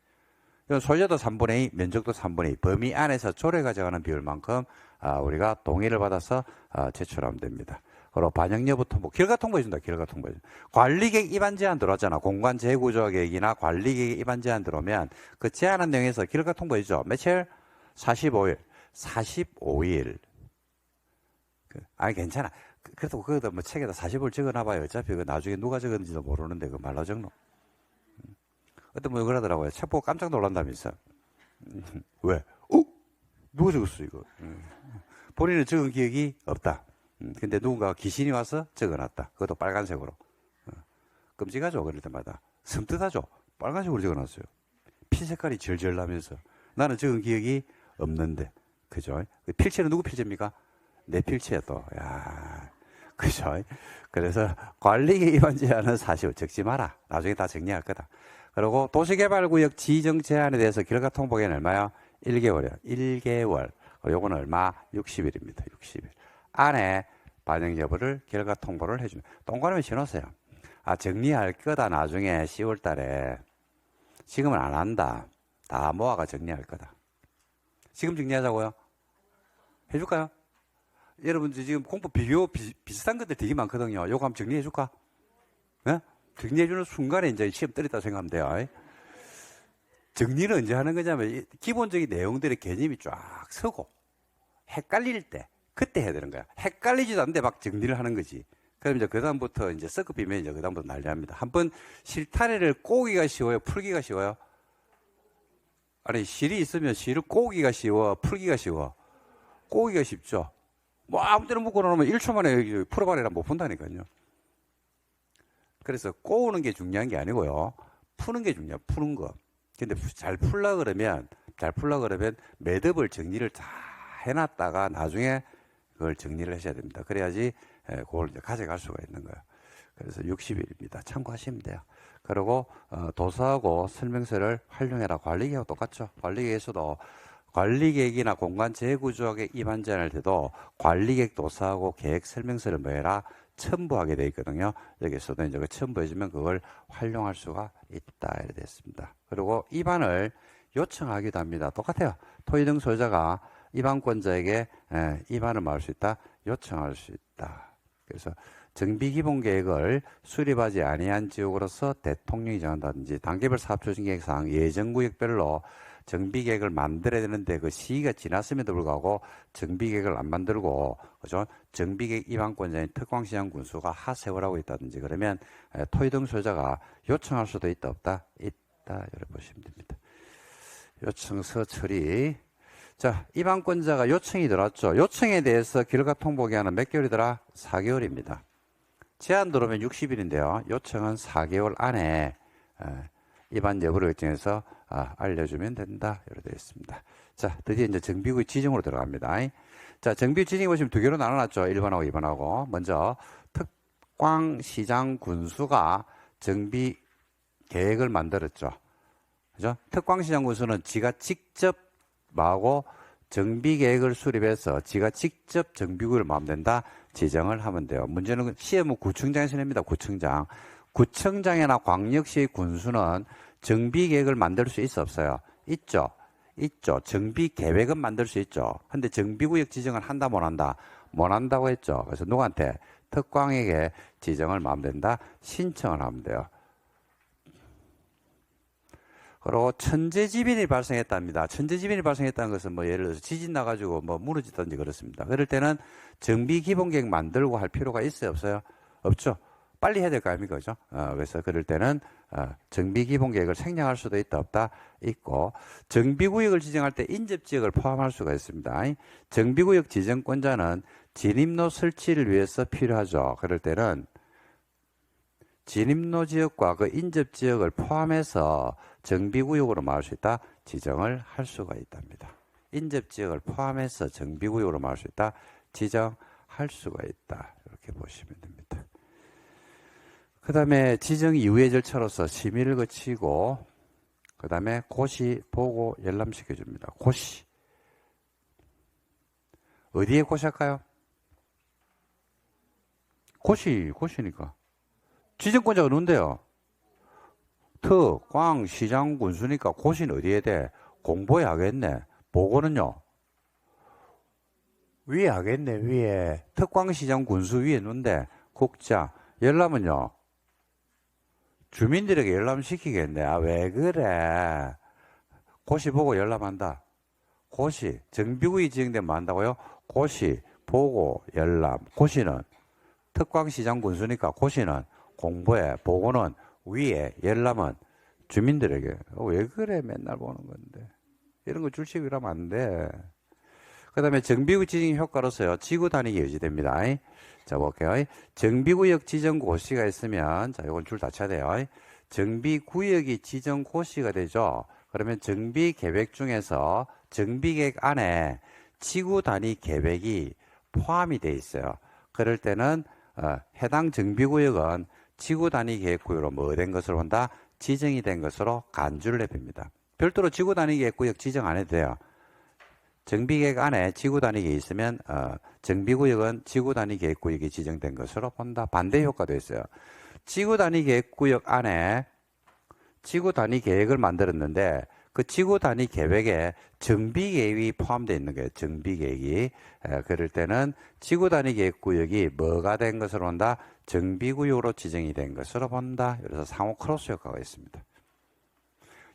이건 소유자도 3분의 2, 면적도 3분의 2. 범위 안에서 조례가 정하는 비율만큼 우리가 동의를 받아서 제출하면 됩니다. 그리고 반영 여부 통보, 결과 통보해준다, 결과 통보해준다. 관리계획 입안 제한 들어왔잖아. 공간 재구조 계획이나 관리계획 입안 제한 들어오면 그 제한한 내용에서 결과 통보해주죠. 며칠? 45일. 45일. 아니, 괜찮아. 그래도 그거도 뭐 책에다 45일 적어놔봐요. 어차피 그 나중에 누가 적었는지도 모르는데 그 말로 적노. 어떤 분이 그러더라고요. 책 보고 깜짝 놀란다면서. 왜? 누가 적었어, 이거? 본인은 적은 기억이 없다. 근데 누군가가 귀신이 와서 적어놨다. 그것도 빨간색으로. 끔찍하죠, 그럴 때마다. 섬뜩하죠? 빨간색으로 적어놨어요. 피 색깔이 절절 나면서. 나는 적은 기억이 없는데. 그죠? 필체는 누구 필체입니까? 내 필체야, 또. 야, 그죠? 그래서 관리계획 입안 제한은 사실 적지 마라. 나중에 다 정리할 거다. 그리고 도시개발구역 지정 제한에 대해서 결과 통보기는 얼마요? 1개월이요. 1개월. 요거는 얼마? 60일입니다. 60일. 안에 반영 여부를 결과 통보를 해줍니다. 동그라미 쳐놓으세요. 정리할 거다, 나중에 10월 달에. 지금은 안 한다. 다 모아가 정리할 거다. 지금 정리하자고요? 해줄까요? 여러분들 지금 공부 비슷한 것들 되게 많거든요. 요거 한번 정리해줄까? 네? 정리해주는 순간에 이제 시험 떨었다 생각하면 돼요. 정리는 언제 하는 거냐면 기본적인 내용들의 개념이 쫙 서고 헷갈릴 때 그때 해야 되는 거야. 헷갈리지도 않는데 막 정리를 하는 거지. 그럼 이제 그다음부터 이제 섞어비면 이제 그다음부터 난리납니다. 한번 실타래를 꼬기가 쉬워요? 풀기가 쉬워요? 아니, 실이 있으면 실을 꼬기가 쉬워? 풀기가 쉬워? 꼬기가 쉽죠? 뭐 아무 때나 묶어 놓으면 1초 만에 풀어버리라 못 푼다니까요. 그래서 꼬우는 게 중요한 게 아니고요. 푸는 게 중요해요. 푸는 거. 근데 잘 풀라 그러면 매듭을 정리를 다 해놨다가 나중에 그걸 정리를 하셔야 됩니다. 그래야지 그걸 이제 가져갈 수가 있는 거예요. 그래서 60일입니다. 참고하시면 돼요. 그리고 도서하고 설명서를 활용해라. 관리계획하고 똑같죠. 관리계획에서도 관리계획이나 공간 재구조학의 입안 제안할 때도 관리계획 도서하고 계획 설명서를 뭐 해라? 첨부하게 되어 있거든요. 여기서도 이제 그 첨부해주면 그걸 활용할 수가 있다. 이렇게 됐습니다. 그리고 입안을 요청하기도 합니다. 똑같아요. 토의 등 소유자가 입안권자에게 입안을 막을 수 있다. 요청할 수 있다. 그래서 정비기본계획을 수립하지 아니한 지역으로서 대통령이 정한다든지 단계별 사업추진계획상 예정구역별로 정비계획을 만들어야 되는데 그 시기가 지났음에도 불구하고 정비계획을 안 만들고, 그죠? 정비계획 입안권자인 특광시장 군수가 하세우라고 있다든지 그러면 토의 등 소유자가 요청할 수도 있다, 없다? 있다. 이렇게 보시면 됩니다. 요청서 처리. 자, 입안권자가 요청이 들어왔죠. 요청에 대해서 결과 통보 기한은 몇 개월이더라? 4개월입니다. 제한 들어오면 60일인데요. 요청은 4개월 안에 입안 여부를 결정해서 알려주면 된다. 이렇게 되어 있습니다. 자, 드디어 이제 정비구역 지정으로 들어갑니다. 자, 정비구역 지정이 보시면 두 개로 나눠놨죠. 1번하고 2번하고. 먼저 특광시장 군수가 정비 계획을 만들었죠. 그죠? 특광시장 군수는 지가 직접 하고 정비 계획을 수립해서 지가 직접 정비구역을 마음에 든다 지정을 하면 돼요. 문제는 시험은 구청장에서 냅니다. 구청장. 구청장이나 광역시 군수는 정비 계획을 만들 수 있어 없어요? 있죠. 있죠. 정비 계획은 만들 수 있죠. 근데 정비구역 지정을 한다 못 한다? 못 한다고 했죠. 그래서 누구한테? 특광에게 지정을 마음에 든다 신청을 하면 돼요. 그리고 천재지변이 발생했답니다. 천재지변이 발생했다는 것은 뭐 예를 들어서 지진 나가지고 뭐 무너지든지 그렇습니다. 그럴 때는 정비기본계획 만들고 할 필요가 있어요, 없어요? 없죠. 빨리 해야 될 거 아닙니까, 그죠? 그래서 그럴 때는 정비기본계획을 생략할 수도 있다, 없다? 있고, 정비구역을 지정할 때 인접지역을 포함할 수가 있습니다. 정비구역 지정권자는 진입로 설치를 위해서 필요하죠. 그럴 때는 진입로 지역과 그 인접 지역을 포함해서 정비구역으로 막을 수 있다. 지정을 할 수가 있답니다. 인접 지역을 포함해서 정비구역으로 막을 수 있다. 지정할 수가 있다. 이렇게 보시면 됩니다. 그 다음에 지정 이후의 절차로서 심의를 거치고 그 다음에 고시 보고 열람시켜줍니다. 고시. 어디에 고시할까요? 고시니까. 지정권자가 누군데요? 광, 시장, 군수니까 고시는 어디에 돼? 공보에 하겠네. 보고는요? 위에 하겠네, 위에. 특광시장, 군수 위에 누군데? 국장. 열람은요? 주민들에게 열람시키겠네. 왜 그래? 고시 보고 열람한다. 고시. 정비구역이 지정되면 뭐 한다고요? 고시, 보고, 열람. 고시는 특광시장, 군수니까 고시는 공보에, 보고는 위에, 열람은 주민들에게. 왜 그래 맨날 보는 건데. 이런 거 줄치고 이러면 안 돼. 그 다음에 정비구역 지정 효과로서요. 지구 단위가 유지됩니다. 자, 볼게요. 정비구역 지정 고시가 있으면, 자, 이건 줄 다 쳐야 돼요. 정비구역이 지정 고시가 되죠. 그러면 정비계획 중에서 정비계획 안에 지구 단위 계획이 포함이 돼 있어요. 그럴 때는 해당 정비구역은 지구 단위 계획구역으로 뭐 된 것으로 본다? 지정이 된 것으로 간주를 해봅니다. 별도로 지구 단위 계획구역 지정 안 해도 돼요. 정비계획 안에 지구 단위 계획이 있으면 정비구역은 지구 단위 계획구역이 지정된 것으로 본다. 반대 효과도 있어요. 지구 단위 계획구역 안에 지구 단위 계획을 만들었는데 그 지구 단위 계획에 정비 계획이 포함되어 있는 거예요. 정비 계획이. 그럴 때는 지구 단위 계획 구역이 뭐가 된 것으로 본다? 정비 구역으로 지정이 된 것으로 본다. 그래서 상호 크로스 효과가 있습니다.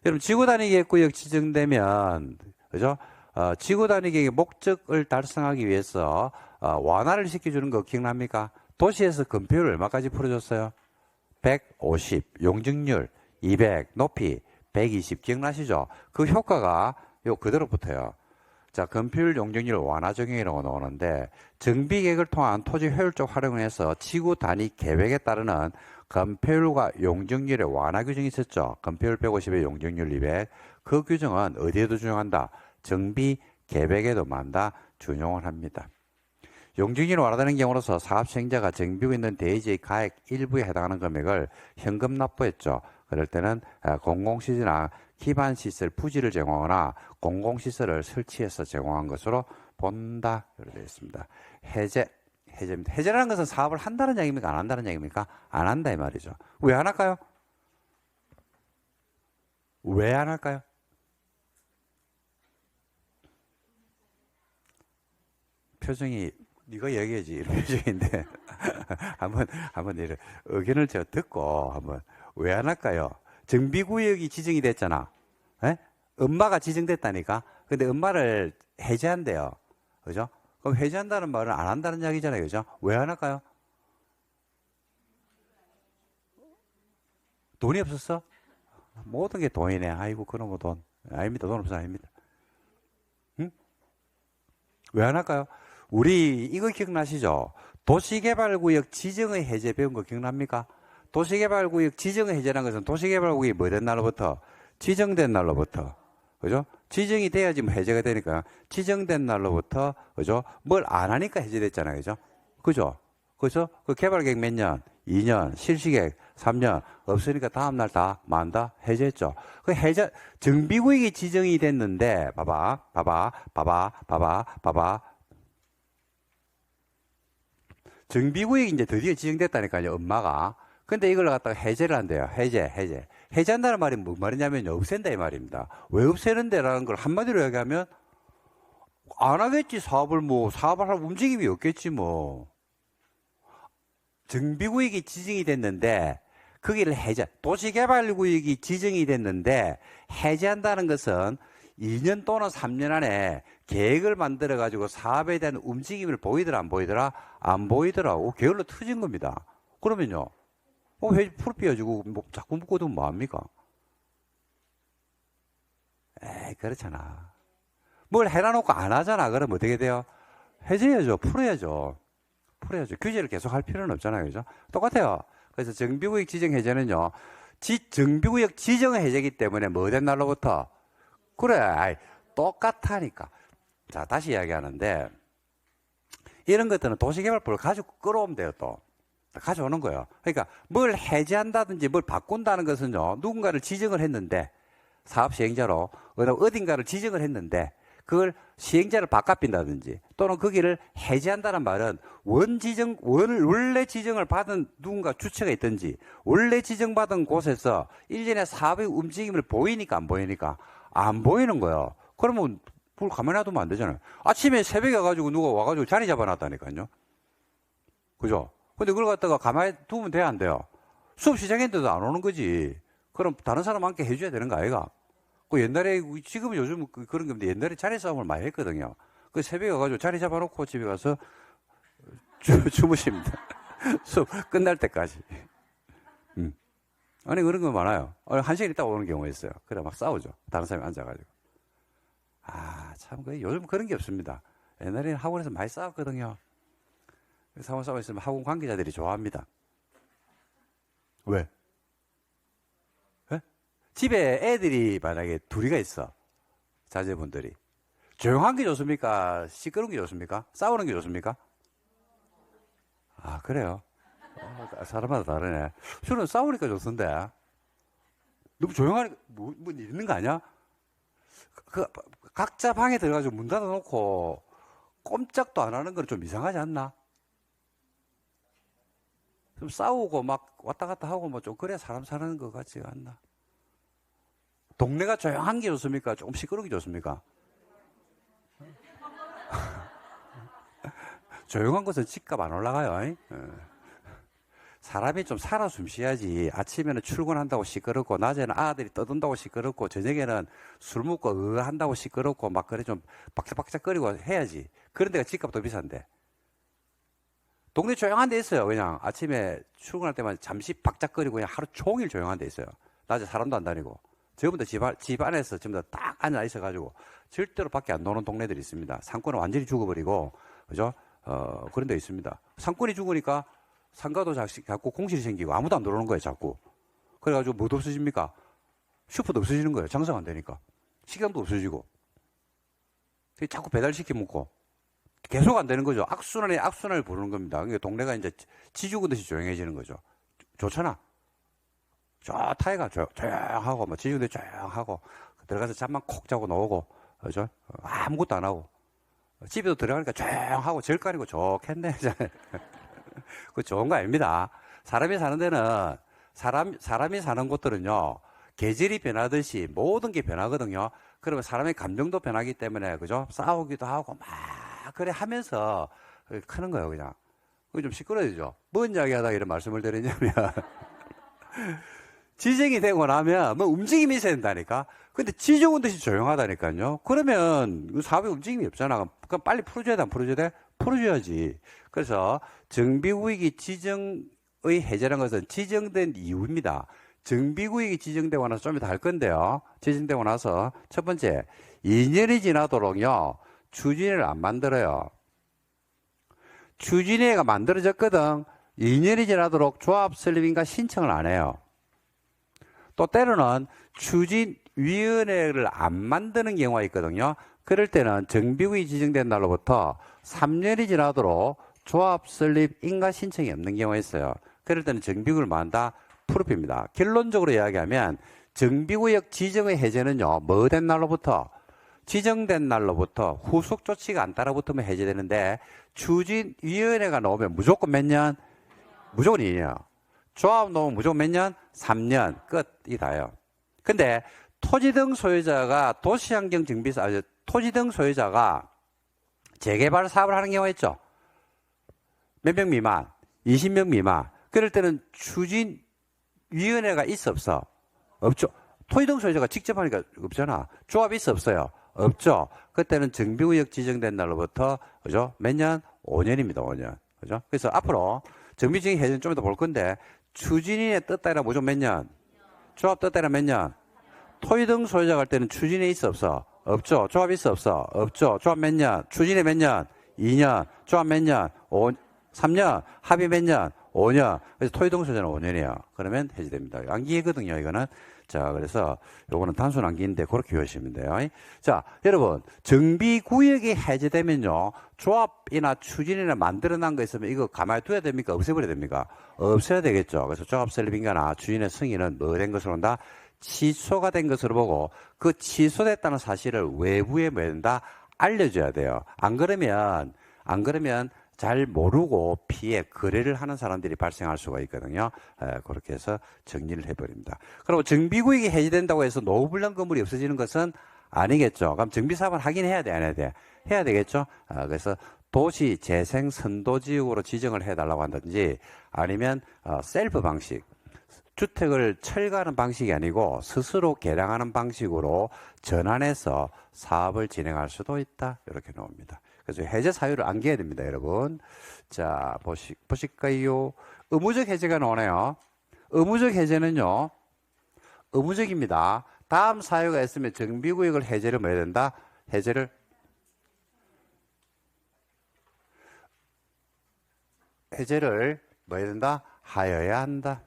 여러분, 지구 단위 계획 구역 지정되면, 그죠? 지구 단위 계획의 목적을 달성하기 위해서 완화를 시켜주는 거 기억납니까? 도시에서 건폐율 얼마까지 풀어줬어요? 150, 용적률 200, 높이 120 기억나시죠? 그 효과가 요 그대로 붙어요. 자, 건폐율 용적률 완화 적용이라고 나오는데 정비계획을 통한 토지 효율적 활용을 해서 지구 단위 계획에 따르는 건폐율과 용적률의 완화 규정이 있었죠. 건폐율 150에 용적률 200. 그 규정은 어디에도 준용한다? 정비 계획에도 만다 준용을 합니다. 용적률이 완화되는 경우로서 사업 시행자가 정비고 있는 대지의 가액 일부에 해당하는 금액을 현금 납부했죠. 그럴 때는 공공시설이나 기반시설 부지를 제공하거나 공공시설을 설치해서 제공한 것으로 본다. 이렇게 되어 있습니다. 해제입니다. 해제라는 것은 사업을 한다는 얘기입니까? 안 한다는 얘기입니까? 안 한다 이 말이죠. 왜 안 할까요? 왜 안 할까요? 표정이 네가 얘기하지 이런 표정인데 한번 이런 의견을 제가 듣고 한번 왜 안 할까요? 정비구역이 지정이 됐잖아. 에? 엄마가 지정됐다니까. 근데 엄마를 해제한대요. 그죠? 그럼 해제한다는 말은 안 한다는 이야기잖아요. 그죠? 왜 안 할까요? 돈이 없었어? 모든 게 돈이네. 아이고 그놈의 돈. 아닙니다. 돈 없어 아닙니다. 응? 왜 안 할까요? 우리 이거 기억나시죠? 도시개발구역 지정의 해제 배운 거 기억납니까? 도시개발구역 지정의 해제라는 것은 도시개발구역이 뭐 된 날로부터? 지정된 날로부터. 그죠? 지정이 돼야지 뭐 해제가 되니까. 지정된 날로부터, 그죠? 뭘 안 하니까 해제됐잖아요. 그죠? 그죠? 그래서 그 개발계획 몇 년? 2년, 실시계획 3년, 없으니까 다음날 다 만다? 해제했죠. 그 해제, 정비구역이 지정이 됐는데, 봐봐. 정비구역이 이제 드디어 지정됐다니까요, 엄마가. 근데 이걸 갖다가 해제를 한대요. 해제. 해제한다는 말이 뭔 말이냐면요, 없앤다 이 말입니다. 왜 없애는데라는 걸 한마디로 얘기하면, 안 하겠지, 사업을 사업을 할 움직임이 없겠지, 뭐. 정비구역이 지정이 됐는데, 거기를 도시개발구역이 지정이 됐는데, 해제한다는 것은 2년 또는 3년 안에 계획을 만들어가지고 사업에 대한 움직임을 보이더라, 안 보이더라? 안 보이더라고. 게을러 터진 겁니다. 그러면요, 왜 풀 삐어지고, 자꾸 묶어두면 뭐합니까? 에이, 그렇잖아. 뭘 해놔놓고 안 하잖아. 그러면 어떻게 돼요? 해제해야죠. 풀어야죠. 규제를 계속 할 필요는 없잖아요. 그죠? 똑같아요. 그래서 정비구역 지정 해제는요, 정비구역 지정 해제이기 때문에 뭐 된 날로부터? 그래, 똑같다니까. 자, 다시 이야기하는데, 이런 것들은 도시개발법을 가지고 끌어오면 돼요, 또. 가져오는 거예요. 그러니까 뭘 해제한다든지 뭘 바꾼다는 것은요, 누군가를 지정을 했는데, 사업 시행자로, 어딘가를 지정을 했는데, 그걸 시행자를 바꿔빈다든지, 또는 거기를 해제한다는 말은 원래 지정을 받은 누군가 주체가 있든지, 원래 지정받은 곳에서 일련의 사업의 움직임을 보이니까 안 보이니까? 안 보이는 거예요. 그러면 그걸 가만히 놔두면 안 되잖아요. 아침에 새벽에 가가지고 누가 와가지고 자리 잡아놨다니까요. 그죠? 근데 그걸 갖다가 가만히 두면 돼야 안 돼요? 수업 시작했는데도 안 오는 거지. 그럼 다른 사람 함께 해줘야 되는 거 아이가? 그 옛날에, 지금은 요즘 그런 게 없는데 옛날에 자리 싸움을 많이 했거든요. 그 새벽에 가가지고 자리 잡아놓고 집에 가서 주무십니다. 수업 끝날 때까지. 아니, 그런 거 많아요. 한 시간 있다 오는 경우가 있어요. 그래, 막 싸우죠. 다른 사람이 앉아가지고. 참, 요즘 그런 게 없습니다. 옛날에는 학원에서 많이 싸웠거든요. 학원 싸우고 있으면 학원 관계자들이 좋아합니다. 왜? 집에 애들이 만약에 둘이가 있어. 자제분들이. 조용한 게 좋습니까? 시끄러운 게 좋습니까? 싸우는 게 좋습니까? 그래요? 사람마다 다르네. 저는 싸우니까 좋던데. 너무 조용하니까, 뭐 있는 거 아니야? 각자 방에 들어가지고 문 닫아놓고 꼼짝도 안 하는 건 좀 이상하지 않나? 좀 싸우고 막 왔다 갔다 하고 뭐 좀 그래 사람 사는 것 같지가 않나? 동네가 조용한 게 좋습니까? 조금 시끄러운 게 좋습니까? 조용한 곳은 집값 안 올라가요. 사람이 좀 살아 숨쉬어야지. 아침에는 출근한다고 시끄럽고, 낮에는 아들이 떠든다고 시끄럽고, 저녁에는 술 먹고 한다고 시끄럽고, 막 그래 좀 박짝박짝거리고 해야지. 그런 데가 집값도 비싼데. 동네 조용한 데 있어요. 그냥 아침에 출근할 때만 잠시 박짝거리고 그냥 하루 종일 조용한 데 있어요. 낮에 사람도 안 다니고. 전부 다 집 안에서 전부 다 딱 앉아 있어가지고 절대로 밖에 안 노는 동네들이 있습니다. 상권은 완전히 죽어버리고, 그죠? 그런 데 있습니다. 상권이 죽으니까 상가도 자꾸 공실이 생기고 아무도 안 들어오는 거예요, 자꾸. 그래가지고 뭐도 없어집니까? 슈퍼도 없어지는 거예요. 장사가 안 되니까. 식당도 없어지고. 자꾸 배달시켜 먹고. 계속 안 되는 거죠. 악순환에 악순환을 부르는 겁니다. 그러니까 동네가 이제 지 죽은 듯이 조용해지는 거죠. 좋잖아. 좋다이가 조용하고, 뭐, 지 죽은 듯이 조용하고, 들어가서 잠만 콕 자고 나오고, 그죠? 아무것도 안 하고. 집에도 들어가니까 조용하고, 절간이고 좋겠네. 그 좋은 거 아닙니다. 사람이 사는 데는, 사람이 사는 곳들은요, 계절이 변하듯이 모든 게 변하거든요. 그러면 사람의 감정도 변하기 때문에, 그죠? 싸우기도 하고, 막, 그래 하면서 크는 거예요, 그냥. 그게 좀 시끄러워지죠. 뭔 이야기 하다가 이런 말씀을 드리냐면, 지정이 되고 나면 뭐 움직임이 있어야 된다니까. 근데 지정은 듯이 조용하다니까요. 그러면 사업에 움직임이 없잖아. 그럼 빨리 풀어줘야 돼, 안 풀어줘야 돼? 풀어줘야지. 그래서 정비구역이 지정의 해제라는 것은 지정된 이유입니다. 정비구역이 지정되고 나서 좀 이따 할 건데요. 지정되고 나서 첫 번째, 2년이 지나도록요, 추진회를 안 만들어요. 추진회가 만들어졌거든. 2년이 지나도록 조합 설립인가 신청을 안 해요. 또 때로는 추진위원회를 안 만드는 경우가 있거든요. 그럴 때는 정비구역이 지정된 날로부터 3년이 지나도록 조합 설립 인가 신청이 없는 경우가 있어요. 그럴 때는 정비구역을 만다 프로입니다. 결론적으로 이야기하면 정비구역 지정의 해제는요, 뭐 된 날로부터? 지정된 날로부터 후속 조치가 안 따라붙으면 해제되는데, 추진위원회가 나오면 무조건 몇 년? 무조건 2년. 조합 나오면 무조건 몇 년? 3년. 끝이 다요. 근데 토지 등 소유자가 도시환경 정비사, 토지 등 소유자가 재개발 사업을 하는 경우가 있죠. 몇 명 미만? 20명 미만. 그럴 때는 추진위원회가 있어, 없어? 없죠. 토지 등 소유자가 직접 하니까 없잖아. 조합이 있어, 없어요? 없죠. 그때는 정비구역 지정된 날로부터, 그죠? 몇 년? 5년입니다, 5년. 그죠? 그래서 앞으로 정비적인 해제는 좀 이따 볼 건데, 추진인의 뜻 따라 무조건 몇 년? 조합 뜻 따라 몇 년? 토지 등 소유자가 할 때는 추진에 있어, 없어? 없죠. 조합 있어, 없어? 없죠. 조합 몇 년? 추진에 몇 년? 2년. 조합 몇 년? 3년. 합의 몇 년? 5년. 그래서 토지 등 소유자는 5년이에요. 그러면 해제됩니다. 암기거든요, 이거는. 자, 그래서 요거는 단순 암기인데 그렇게 외우시면 돼요. 자, 여러분, 정비구역이 해제되면요, 조합이나 추진이나 만들어난 거 있으면 이거 가만히 둬야 됩니까? 없애버려야 됩니까? 없애야 되겠죠. 그래서 조합 설립인가나 추진의 승인은 뭐 된 것으로 한다? 취소가 된 것으로 보고, 그 취소됐다는 사실을 외부에 뭐 된다? 알려줘야 돼요. 안 그러면 잘 모르고 피해 거래를 하는 사람들이 발생할 수가 있거든요. 그렇게 해서 정리를 해버립니다. 그리고 정비구역이 해제된다고 해서 노후불량 건물이 없어지는 것은 아니겠죠. 그럼 정비사업은 하긴 해야 돼, 안 해야 돼? 해야 되겠죠. 그래서 도시 재생 선도지역으로 지정을 해달라고 한다든지, 아니면 셀프 방식, 주택을 철거하는 방식이 아니고 스스로 개량하는 방식으로 전환해서 사업을 진행할 수도 있다, 이렇게 나옵니다. 그래서 해제 사유를 암기해야 됩니다, 여러분. 자, 보실까요? 의무적 해제가 나오네요. 의무적 해제는요, 의무적입니다. 다음 사유가 있으면 정비구역을 해제를 뭐 해야 된다? 해제를 뭐 해야 된다? 하여야 한다.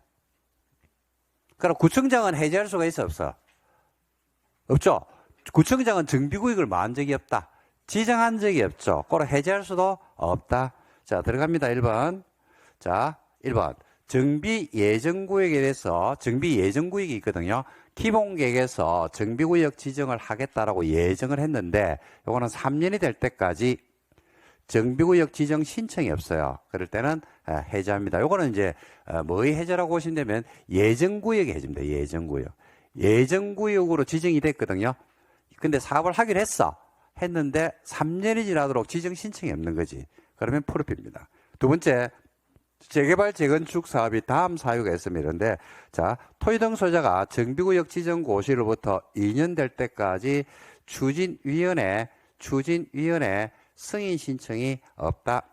그럼 구청장은 해제할 수가 있어, 없어? 없죠? 구청장은 정비구역을 마한 적이 없다. 지정한 적이 없죠. 그걸 해제할 수도 없다. 자, 들어갑니다. 1번. 자, 1번. 정비 예정구역에 대해서 정비 예정구역이 있거든요. 기본계획에서 정비구역 지정을 하겠다라고 예정을 했는데, 요거는 3년이 될 때까지 정비구역 지정 신청이 없어요. 그럴 때는 해제합니다. 요거는 이제 뭐의 해제라고 보시면 되면 예정구역의 해제입니다. 예정구역. 예정구역으로 지정이 됐거든요. 근데 사업을 하기로 했는데 3년이 지나도록 지정 신청이 없는 거지. 그러면 풀업입니다. 두 번째, 재개발 재건축 사업이 다음 사유가 있으면 이런데, 자, 토지 등 소유자가 정비구역 지정 고시로부터 2년 될 때까지 추진위원회 승인 신청이 없다.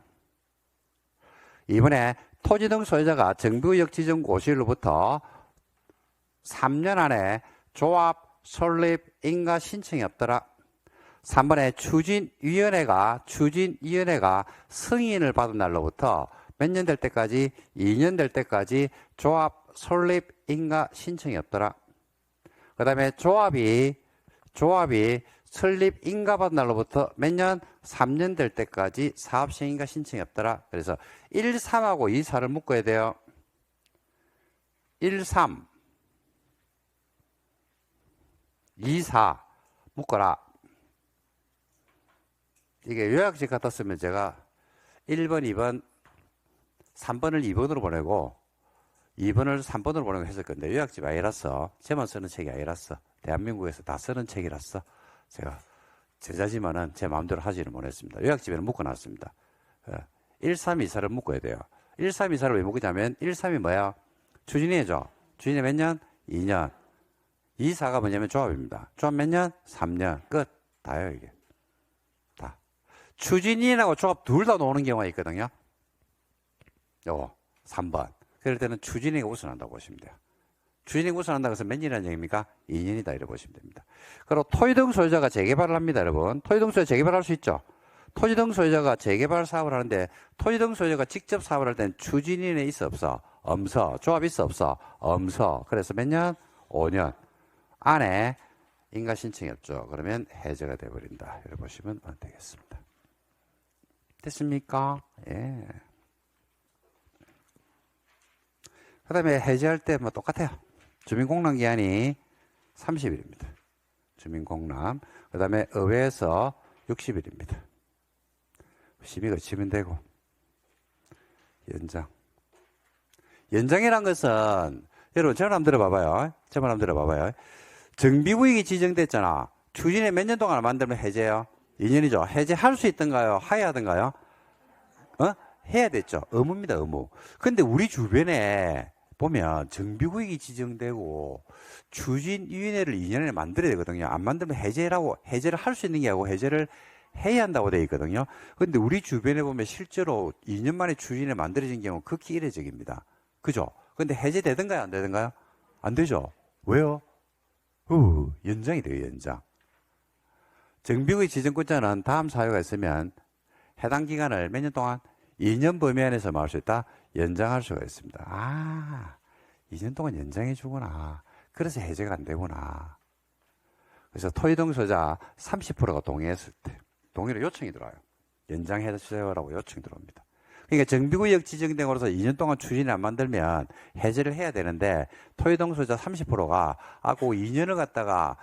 이번에 토지 등 소유자가 정비구역 지정 고시로부터 3년 안에 조합 설립 인가 신청이 없더라. 3번에 추진위원회가 승인을 받은 날로부터 몇 년 될 때까지 2년 될 때까지 조합 설립 인가 신청이 없더라. 그 다음에 조합이 설립 인가 받은 날로부터 몇 년? 3년 될 때까지 사업 시행 인가 신청이 없더라. 그래서 1, 3하고 2, 4를 묶어야 돼요. 1, 3 2, 4 묶어라. 이게 요약식 같았으면 제가 1번, 2번, 3번을 2번으로 보내고 2번을 3번으로 보내고 했을 건데 요약집 아니라서 제만 쓰는 책이 아니라서 대한민국에서 다 쓰는 책이라서 제가 제자지만은 제 마음대로 하지는 못했습니다. 요약집에는 묶어놨습니다. 1, 3, 2, 4를 묶어야 돼요. 1, 3, 2, 4를 왜 묶냐면 1, 3이 뭐야? 추진이죠. 추진이 몇 년? 2년. 2, 4가 뭐냐면 조합입니다. 조합 몇 년? 3년. 끝. 다요 이게. 다. 추진인하고 조합 둘 다 노는 경우가 있거든요. 요거 3번. 그럴 때는 추진이가 우선한다고 보시면 돼요. 추진이가 우선한다고 해서 몇 년이라는 얘기입니까? 2년이다 이렇게 보시면 됩니다. 그리고 토지 등 소유자가 재개발을 합니다, 여러분. 토지 등 소유자 재개발할 수 있죠. 토지 등 소유자가 재개발 사업을 하는데 토지 등 소유자가 직접 사업을 할 때는 추진인에 있어 없어? 엄서. 조합 있어 없어? 엄서. 그래서 몇 년? 5년 안에 인가 신청이 없죠. 그러면 해제가 돼버린다. 이렇게 보시면 되겠습니다. 됐습니까? 예. 그 다음에 해제할 때 뭐 똑같아요. 주민공람 기한이 30일입니다. 주민공람. 그 다음에 의회에서 60일입니다. 심의 거치면 되고. 연장. 연장이란 것은, 여러분, 제 말 한번 들어봐봐요. 제 말 한번 들어봐봐요. 정비구역이 지정됐잖아. 추진에 몇 년 동안 만들면 해제요? 2년이죠. 해제할 수 있던가요? 해야 하던가요? 해야 됐죠. 의무입니다, 의무. 근데 우리 주변에 보면 정비구역이 지정되고 추진위원회를 2년에 만들어야 되거든요. 안 만들면 해제를 할 수 있는 게 아니고 해제를 해야 한다고 되어 있거든요. 근데 우리 주변에 보면 실제로 2년 만에 추진에 만들어진 경우는 극히 이례적입니다. 그죠? 근데 해제되던가요? 안 되던가요? 안 되죠. 왜요? 연장이 돼요, 연장. 정비구역 지정권자는 다음 사유가 있으면 해당 기간을 몇 년 동안? 2년 범위 안에서 막을 수 있다? 연장할 수가 있습니다. 2년 동안 연장해 주구나. 그래서 해제가 안 되구나. 그래서 토지 등 소유자 30%가 동의했을 때, 동의로 요청이 들어와요. 연장해 주세요라고 요청이 들어옵니다. 그러니까 정비구역 지정된 거로서 2년 동안 추진을 안 만들면 해제를 해야 되는데 토지 등 소유자 30%가 그 2년을 갖다가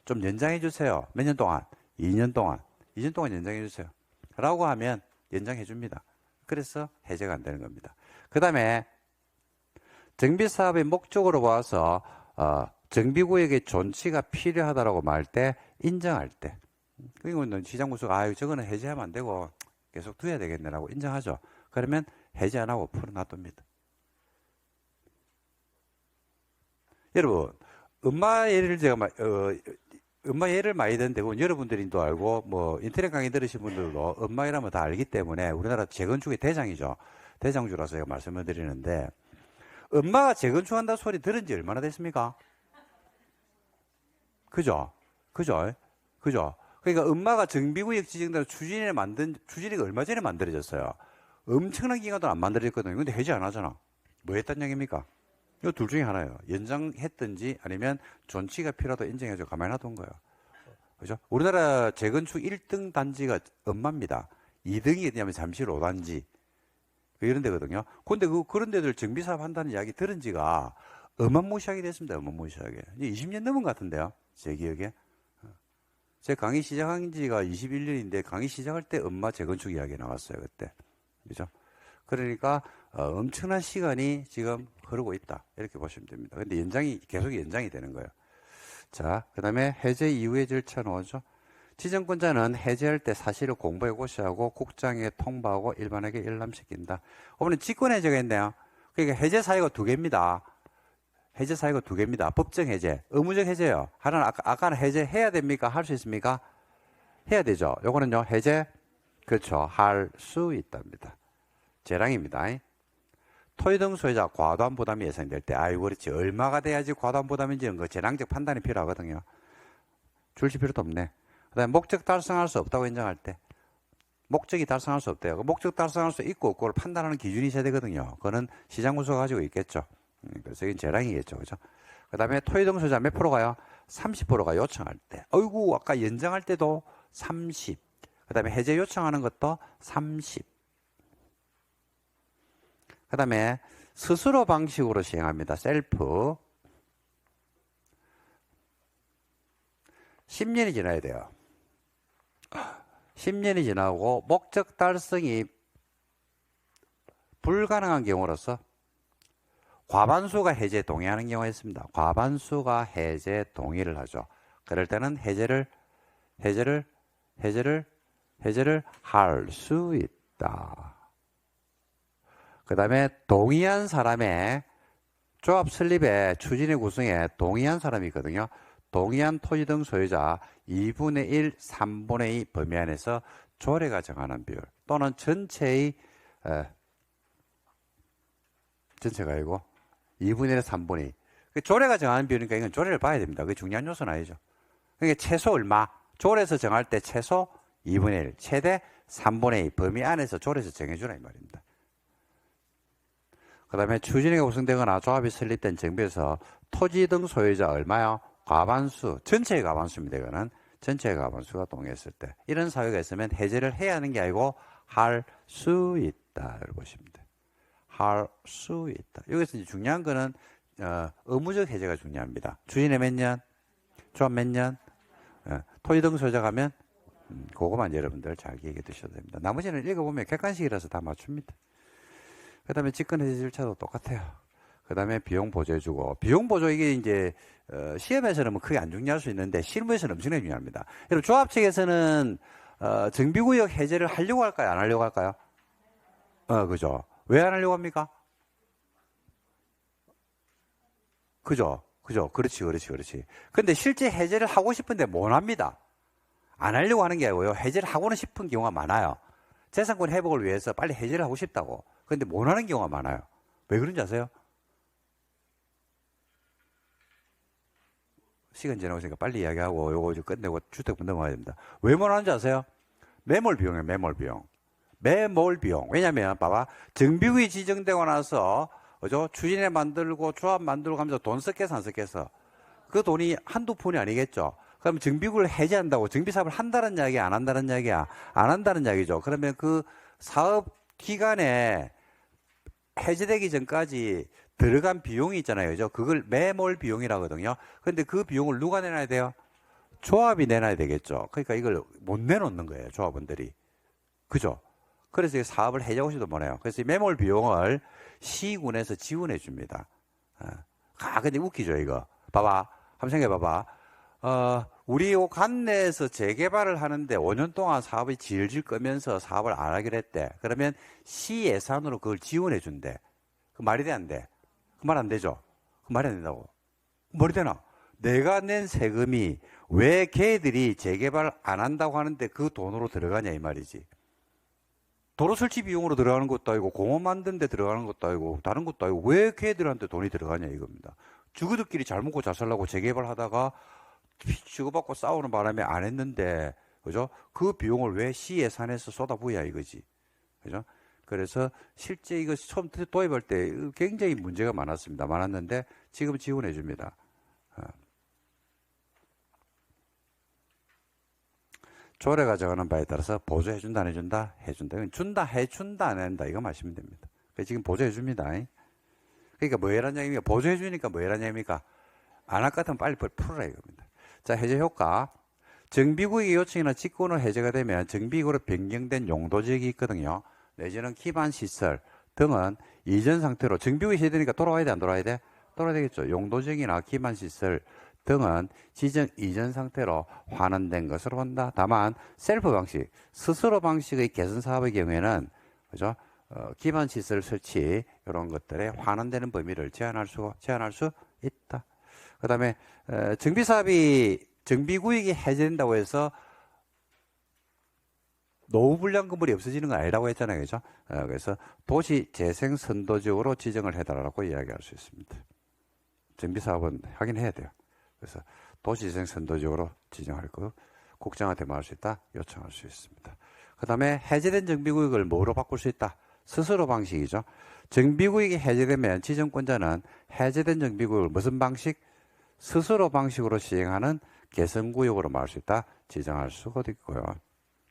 좀 연장해 주세요. 몇 년 동안? 2년 동안. 2년 동안 연장해 주세요. 라고 하면 연장해 줍니다. 그래서 해제가 안 되는 겁니다. 그 다음에 정비사업의 목적으로 봐서 정비구역의 존치가 필요하다고 말할 때, 인정할 때, 그리고 시장구수가 저거는 해제하면 안 되고 계속 둬야 되겠네라고 인정하죠. 그러면 해제 안 하고 풀어놔둡니다. 여러분, 엄마 예를 많이 듣는데 여러분들도 알고 뭐 인터넷 강의 들으신 분들도 엄마이라면 다 알기 때문에 우리나라 재건축의 대장이죠. 대장주라서 제가 말씀을 드리는데, 엄마가 재건축한다 소리 들은 지 얼마나 됐습니까? 그죠? 그러니까 엄마가 정비구역 지정대로 추진이가 얼마 전에 만들어졌어요. 엄청난 기간 동안 안 만들어졌거든요. 근데 해제 안 하잖아. 뭐 했단 얘기입니까? 이 둘 중에 하나예요. 연장했든지 아니면 존치가 필요하다 인정해서 가만히 놔둔 거예요. 그죠? 우리나라 재건축 1등 단지가 엄마입니다. 2등이 어디냐면 잠실 5단지. 이런 데거든요. 근데 그런 데들 정비사업 한다는 이야기 들은 지가 어마무시하게 됐습니다. 어마무시하게. 이제 20년 넘은 것 같은데요. 제 기억에. 제 강의 시작한 지가 21년인데 강의 시작할 때 엄마 재건축 이야기 나왔어요. 그때. 그죠? 그러니까 엄청난 시간이 지금 흐르고 있다. 이렇게 보시면 됩니다. 근데 계속 연장이 되는 거예요. 자, 그 다음에 해제 이후의 절차는 뭐죠? 지정권자는 해제할 때 사실을 공부해 고시하고 국장에 통보하고 일반에게 일람시킨다. 이번엔 직권해제가 있네요. 그러니까 해제 사유가 두 개입니다. 해제 사유가 두 개입니다. 법정 해제, 의무적 해제요. 하나는 아까는 해제해야 됩니까? 할 수 있습니까? 해야 되죠. 요거는요, 해제, 그렇죠. 할 수 있답니다. 재량입니다. 토지 등 소유자 과도한 부담이 예상될 때, 아이고, 그렇지. 얼마가 돼야지 과도한 부담인지 그 재량적 판단이 필요하거든요. 줄칠 필요도 없네. 그 다음에 목적 달성할 수 없다고 인정할 때, 목적이 달성할 수 없대요. 목적 달성할 수 있고 없고를 판단하는 기준이 있어야 되거든요. 그거는 시장 군수가 가지고 있겠죠. 그래서 이건 재량이겠죠. 그죠? 그 다음에 토지 등 소유자 몇 프로가요? 30%가 요청할 때. 어이구, 아까 연장할 때도 30. 그 다음에 해제 요청하는 것도 30. 그 다음에 스스로 방식으로 시행합니다. 셀프. 10년이 지나야 돼요. 10년이 지나고 목적 달성이 불가능한 경우로서 과반수가 해제 동의하는 경우가 있습니다. 과반수가 해제 동의를 하죠. 그럴 때는 해제를 할 수 있다. 그 다음에 동의한 사람의 조합 설립에 추진의 구성에 동의한 사람이 있거든요. 동의한 토지 등 소유자 2분의 1, 3분의 2 범위 안에서 조례가 정하는 비율 또는 전체가 아니고 2분의 1, 3분의 2. 조례가 정하는 비율이니까 이건 조례를 봐야 됩니다. 그게 중요한 요소는 아니죠. 그러니까 최소 얼마? 조례에서 정할 때 최소 2분의 1, 최대 3분의 2 범위 안에서 조례에서 정해주라 이 말입니다. 그 다음에 추진위가 구성되거나 조합이 설립된 정비에서 토지 등 소유자 얼마요? 과반수, 전체의 과반수입니다. 이거는 전체의 과반수가 동의했을 때 이런 사유가 있으면 해제를 해야 하는 게 아니고 할 수 있다. 이렇게 보시면 돼요. 할 수 있다. 여기서 이제 중요한 거는 의무적 해제가 중요합니다. 추진에 몇 년? 조합 몇 년? 토지 등 소유자 가면 그거만 여러분들 잘 기억해 두셔도 됩니다. 나머지는 읽어보면 객관식이라서 다 맞춥니다. 그 다음에 직권 해제 절차도 똑같아요. 그 다음에 비용 보조해주고, 비용 보조 이게 이제 시험에서는 뭐 크게 안 중요할 수 있는데 실무에서는 엄청나게 중요합니다. 여러분 조합 측에서는 정비구역 해제를 하려고 할까요? 안 하려고 할까요? 그죠. 왜 안 하려고 합니까? 그죠. 그렇지. 근데 실제 해제를 하고 싶은데 못 합니다. 안 하려고 하는 게 아니고요. 해제를 하고는 싶은 경우가 많아요. 재산권 회복을 위해서 빨리 해제를 하고 싶다고. 근데 못 하는 경우가 많아요. 왜 그런지 아세요? 시간 지나고 있으니까 빨리 이야기하고 요거 이제 끝내고 주택분 넘어가야 됩니다. 왜 못 하는지 아세요? 매몰 비용이에요. 매몰 비용. 왜냐면 봐봐. 정비구역이 지정되고 나서 그죠? 추진해 만들고 조합 만들고 하면서 돈 썼겠어 안 썼겠어? 그 돈이 한두 푼이 아니겠죠. 그럼 정비구역을 해제한다고 정비사업을 한다는 이야기 안 한다는 이야기야? 안 한다는 이야기죠. 그러면 그 사업 기간에 해제되기 전까지 들어간 비용이 있잖아요. 그죠? 그걸 매몰 비용이라고 하거든요. 근데 그 비용을 누가 내놔야 돼요? 조합이 내놔야 되겠죠. 그러니까 이걸 못 내놓는 거예요. 조합원들이. 그죠? 그래서 사업을 해제하고 싶어도 못해요. 그래서 이 매몰 비용을 시군에서 지원해 줍니다. 근데 웃기죠, 이거. 봐봐. 한번 생각해 봐봐. 우리 요 관내에서 재개발을 하는데 5년 동안 사업이 질질 끄면서 사업을 안 하기로 했대. 그러면 시 예산으로 그걸 지원해 준대. 그 말이 돼, 안 돼? 그 말 안 되죠? 그 말이 안 된다고. 말이 되나? 내가 낸 세금이 왜 걔들이 재개발 안 한다고 하는데 그 돈으로 들어가냐 이 말이지. 도로 설치 비용으로 들어가는 것도 아니고 공원 만드는 데 들어가는 것도 아니고 다른 것도 아니고 왜 걔들한테 돈이 들어가냐 이겁니다. 주거들끼리 잘 먹고 잘 살라고 재개발 하다가 주고받고 싸우는 바람에 안 했는데, 그죠? 그 비용을 왜 시 예산에서 쏟아부어야 이거지. 그죠? 그래서 실제 이거 처음 도입할 때 굉장히 문제가 많았는데 지금 지원해 줍니다. 조례가 정하는 바에 따라서 보조해 준다, 안 해준다? 해준다. 준다, 해준다, 안 해준다. 이거 마시면 됩니다. 지금 보조해 줍니다. 그러니까 뭐 해라는 얘기입니까? 보조해 주니까 뭐 해라는 얘기입니까? 안 할 것 같으면 빨리 풀어라 이겁니다. 자, 해제 효과. 정비구역의 요청이나 직권으로 해제가 되면 정비구역으로 변경된 용도 지역이 있거든요. 내지는 기반 시설, 등은 이전 상태로 정비구역이 해제되니까 돌아와야 돼, 안 돌아와야 돼? 돌아야 되겠죠. 용도정이나 기반시설 등은 지정 이전 상태로 환원된 것으로 본다. 다만 셀프 방식, 스스로 방식의 개선 사업의 경우에는 그죠? 기반시설 설치 이런 것들에 환원되는 범위를 제한할 수 있다. 그 다음에 정비사업이 정비구역이 해제된다고 해서 노후불량 건물이 없어지는 건 아니라고 했잖아요. 그죠? 그래서 도시 재생 선도지역으로 지정을 해달라고 이야기할 수 있습니다. 정비사업은 하긴 해야 돼요. 그래서 도시 재생 선도지역으로 지정할 거 국장한테 말할 수 있다. 요청할 수 있습니다. 그 다음에 해제된 정비구역을 뭐로 바꿀 수 있다? 스스로 방식이죠. 정비구역이 해제되면 지정권자는 해제된 정비구역을 무슨 방식? 스스로 방식으로 시행하는 개선구역으로 말할 수 있다. 지정할 수가 있고요.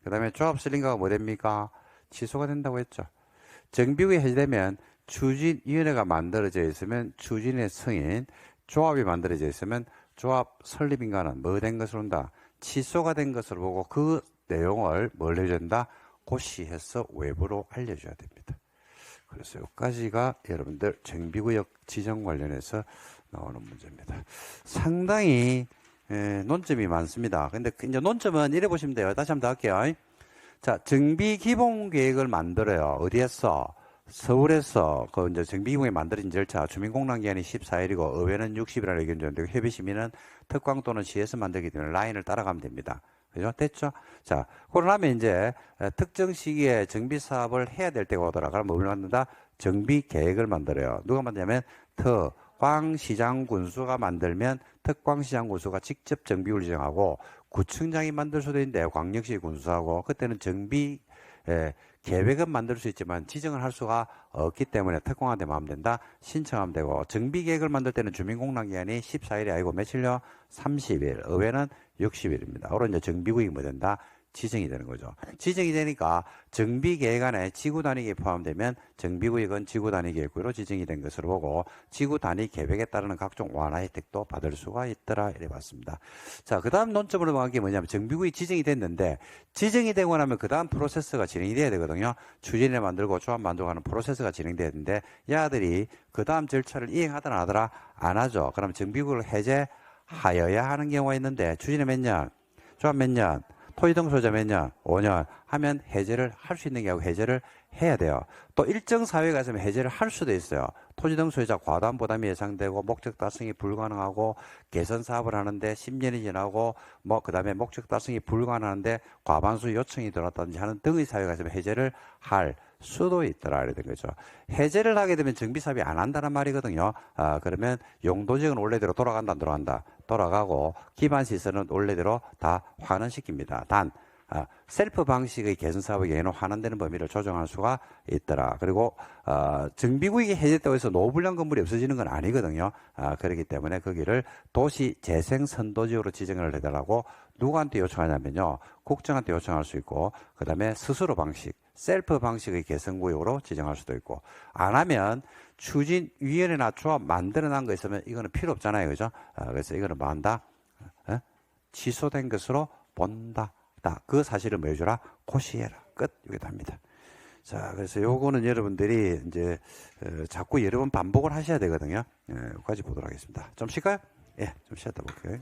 그 다음에 조합 슬링가가 뭐 됩니까? 취소가 된다고 했죠. 정비구역이 해제되면 추진위원회가 만들어져 있으면 추진의 승인, 조합이 만들어져 있으면 조합 설립인가는 뭐 된 것으로 본다? 취소가 된 것으로 보고 그 내용을 뭘 해줘야 된다? 고시해서 외부로 알려줘야 됩니다. 그래서 여기까지가 여러분들 정비구역 지정 관련해서 나오는 문제입니다. 상당히 논점이 많습니다. 근데 이제 논점은 이래 보시면 돼요. 다시 한번 더 할게요. 자, 정비 기본 계획을 만들어요. 어디에서? 서울에서 그 이제 정비 기본에 만들어진 절차, 주민공란 기한이 14일이고 의회는 60일이라는 의견 주는데 협의 시민은 특광 또는 시에서 만들기 때문에 라인을 따라가면 됩니다. 그죠? 됐죠? 자, 그러면 이제 특정 시기에 정비 사업을 해야 될 때가 오더라. 그럼 뭘 만든다? 정비 계획을 만들어요. 누가 만드냐면 특광시장군수가 만들면 특광시장군수가 직접 정비를 지정하고 구청장이 만들 수도 있는데 광역시 군수하고 그때는 정비 계획은 만들 수 있지만 지정을 할 수가 없기 때문에 특공한테 마음 된다. 신청하면 되고 정비 계획을 만들 때는 주민공란기한이 14일이 아니고 며칠요? 30일. 의회는 60일입니다. 그럼 이제 정비구역이 뭐 된다? 지정이 되는 거죠. 지정이 되니까 정비 계획 안에 지구 단위 계획이 포함되면 정비구역은 지구 단위 계획으로 지정이 된 것으로 보고 지구 단위 계획에 따르는 각종 완화 혜택도 받을 수가 있더라 이래 봤습니다. 자, 그 다음 논점으로 넘어간 게 뭐냐면 정비구역이 지정이 됐는데 지정이 되고 나면 그 다음 프로세스가 진행이 돼야 되거든요. 추진을 만들고 조합 만들고 하는 프로세스가 진행돼야 되는데 야들이 그 다음 절차를 이행하더라 안 하더라? 안 하죠. 그럼 정비구역을 해제하여야 하는 경우가 있는데 추진은 몇 년? 조합 몇 년? 토지등 소유자 몇 년? 5년 하면 해제를 할 수 있는 게 아니고 해제를 해야 돼요. 또 일정 사회가 있으면 해제를 할 수도 있어요. 토지등 소유자 과도한 부담이 예상되고 목적 달성이 불가능하고 개선 사업을 하는데 10년이 지나고 뭐 그다음에 목적 달성이 불가능한데 과반수 요청이 들어왔다든지 하는 등의 사회가 있으면 해제를 할 수도 있더라 이래 된 거죠. 해제를 하게 되면 정비사업이 안 한다는 말이거든요. 그러면 용도지역은 원래대로 돌아간다 안 돌아간다? 돌아가고 기반시설은 원래대로 다 환원시킵니다. 단 셀프 방식의 개선 사업의 경우에는 환원되는 범위를 조정할 수가 있더라. 그리고 정비구역이 해제됐다고 해서 노후불량 건물이 없어지는 건 아니거든요. 그렇기 때문에 거기를 도시 재생 선도지역으로 지정을 해달라고 누구한테 요청하냐면요. 국정한테 요청할 수 있고 그 다음에 스스로 방식, 셀프 방식의 개선구역으로 지정할 수도 있고 안 하면 추진위원회나 조합 만들어낸 거 있으면 이거는 필요 없잖아요. 그죠? 그래서 이거는 뭐 한다? 취소된 것으로 본다. 그 사실을 뭐 해주라? 고시해라. 끝. 이게 답니다. 자, 그래서 요거는 여러분들이 이제 자꾸 여러 번 반복을 하셔야 되거든요. 여기까지 보도록 하겠습니다. 좀 쉴까요? 예, 좀 쉬었다 볼게요.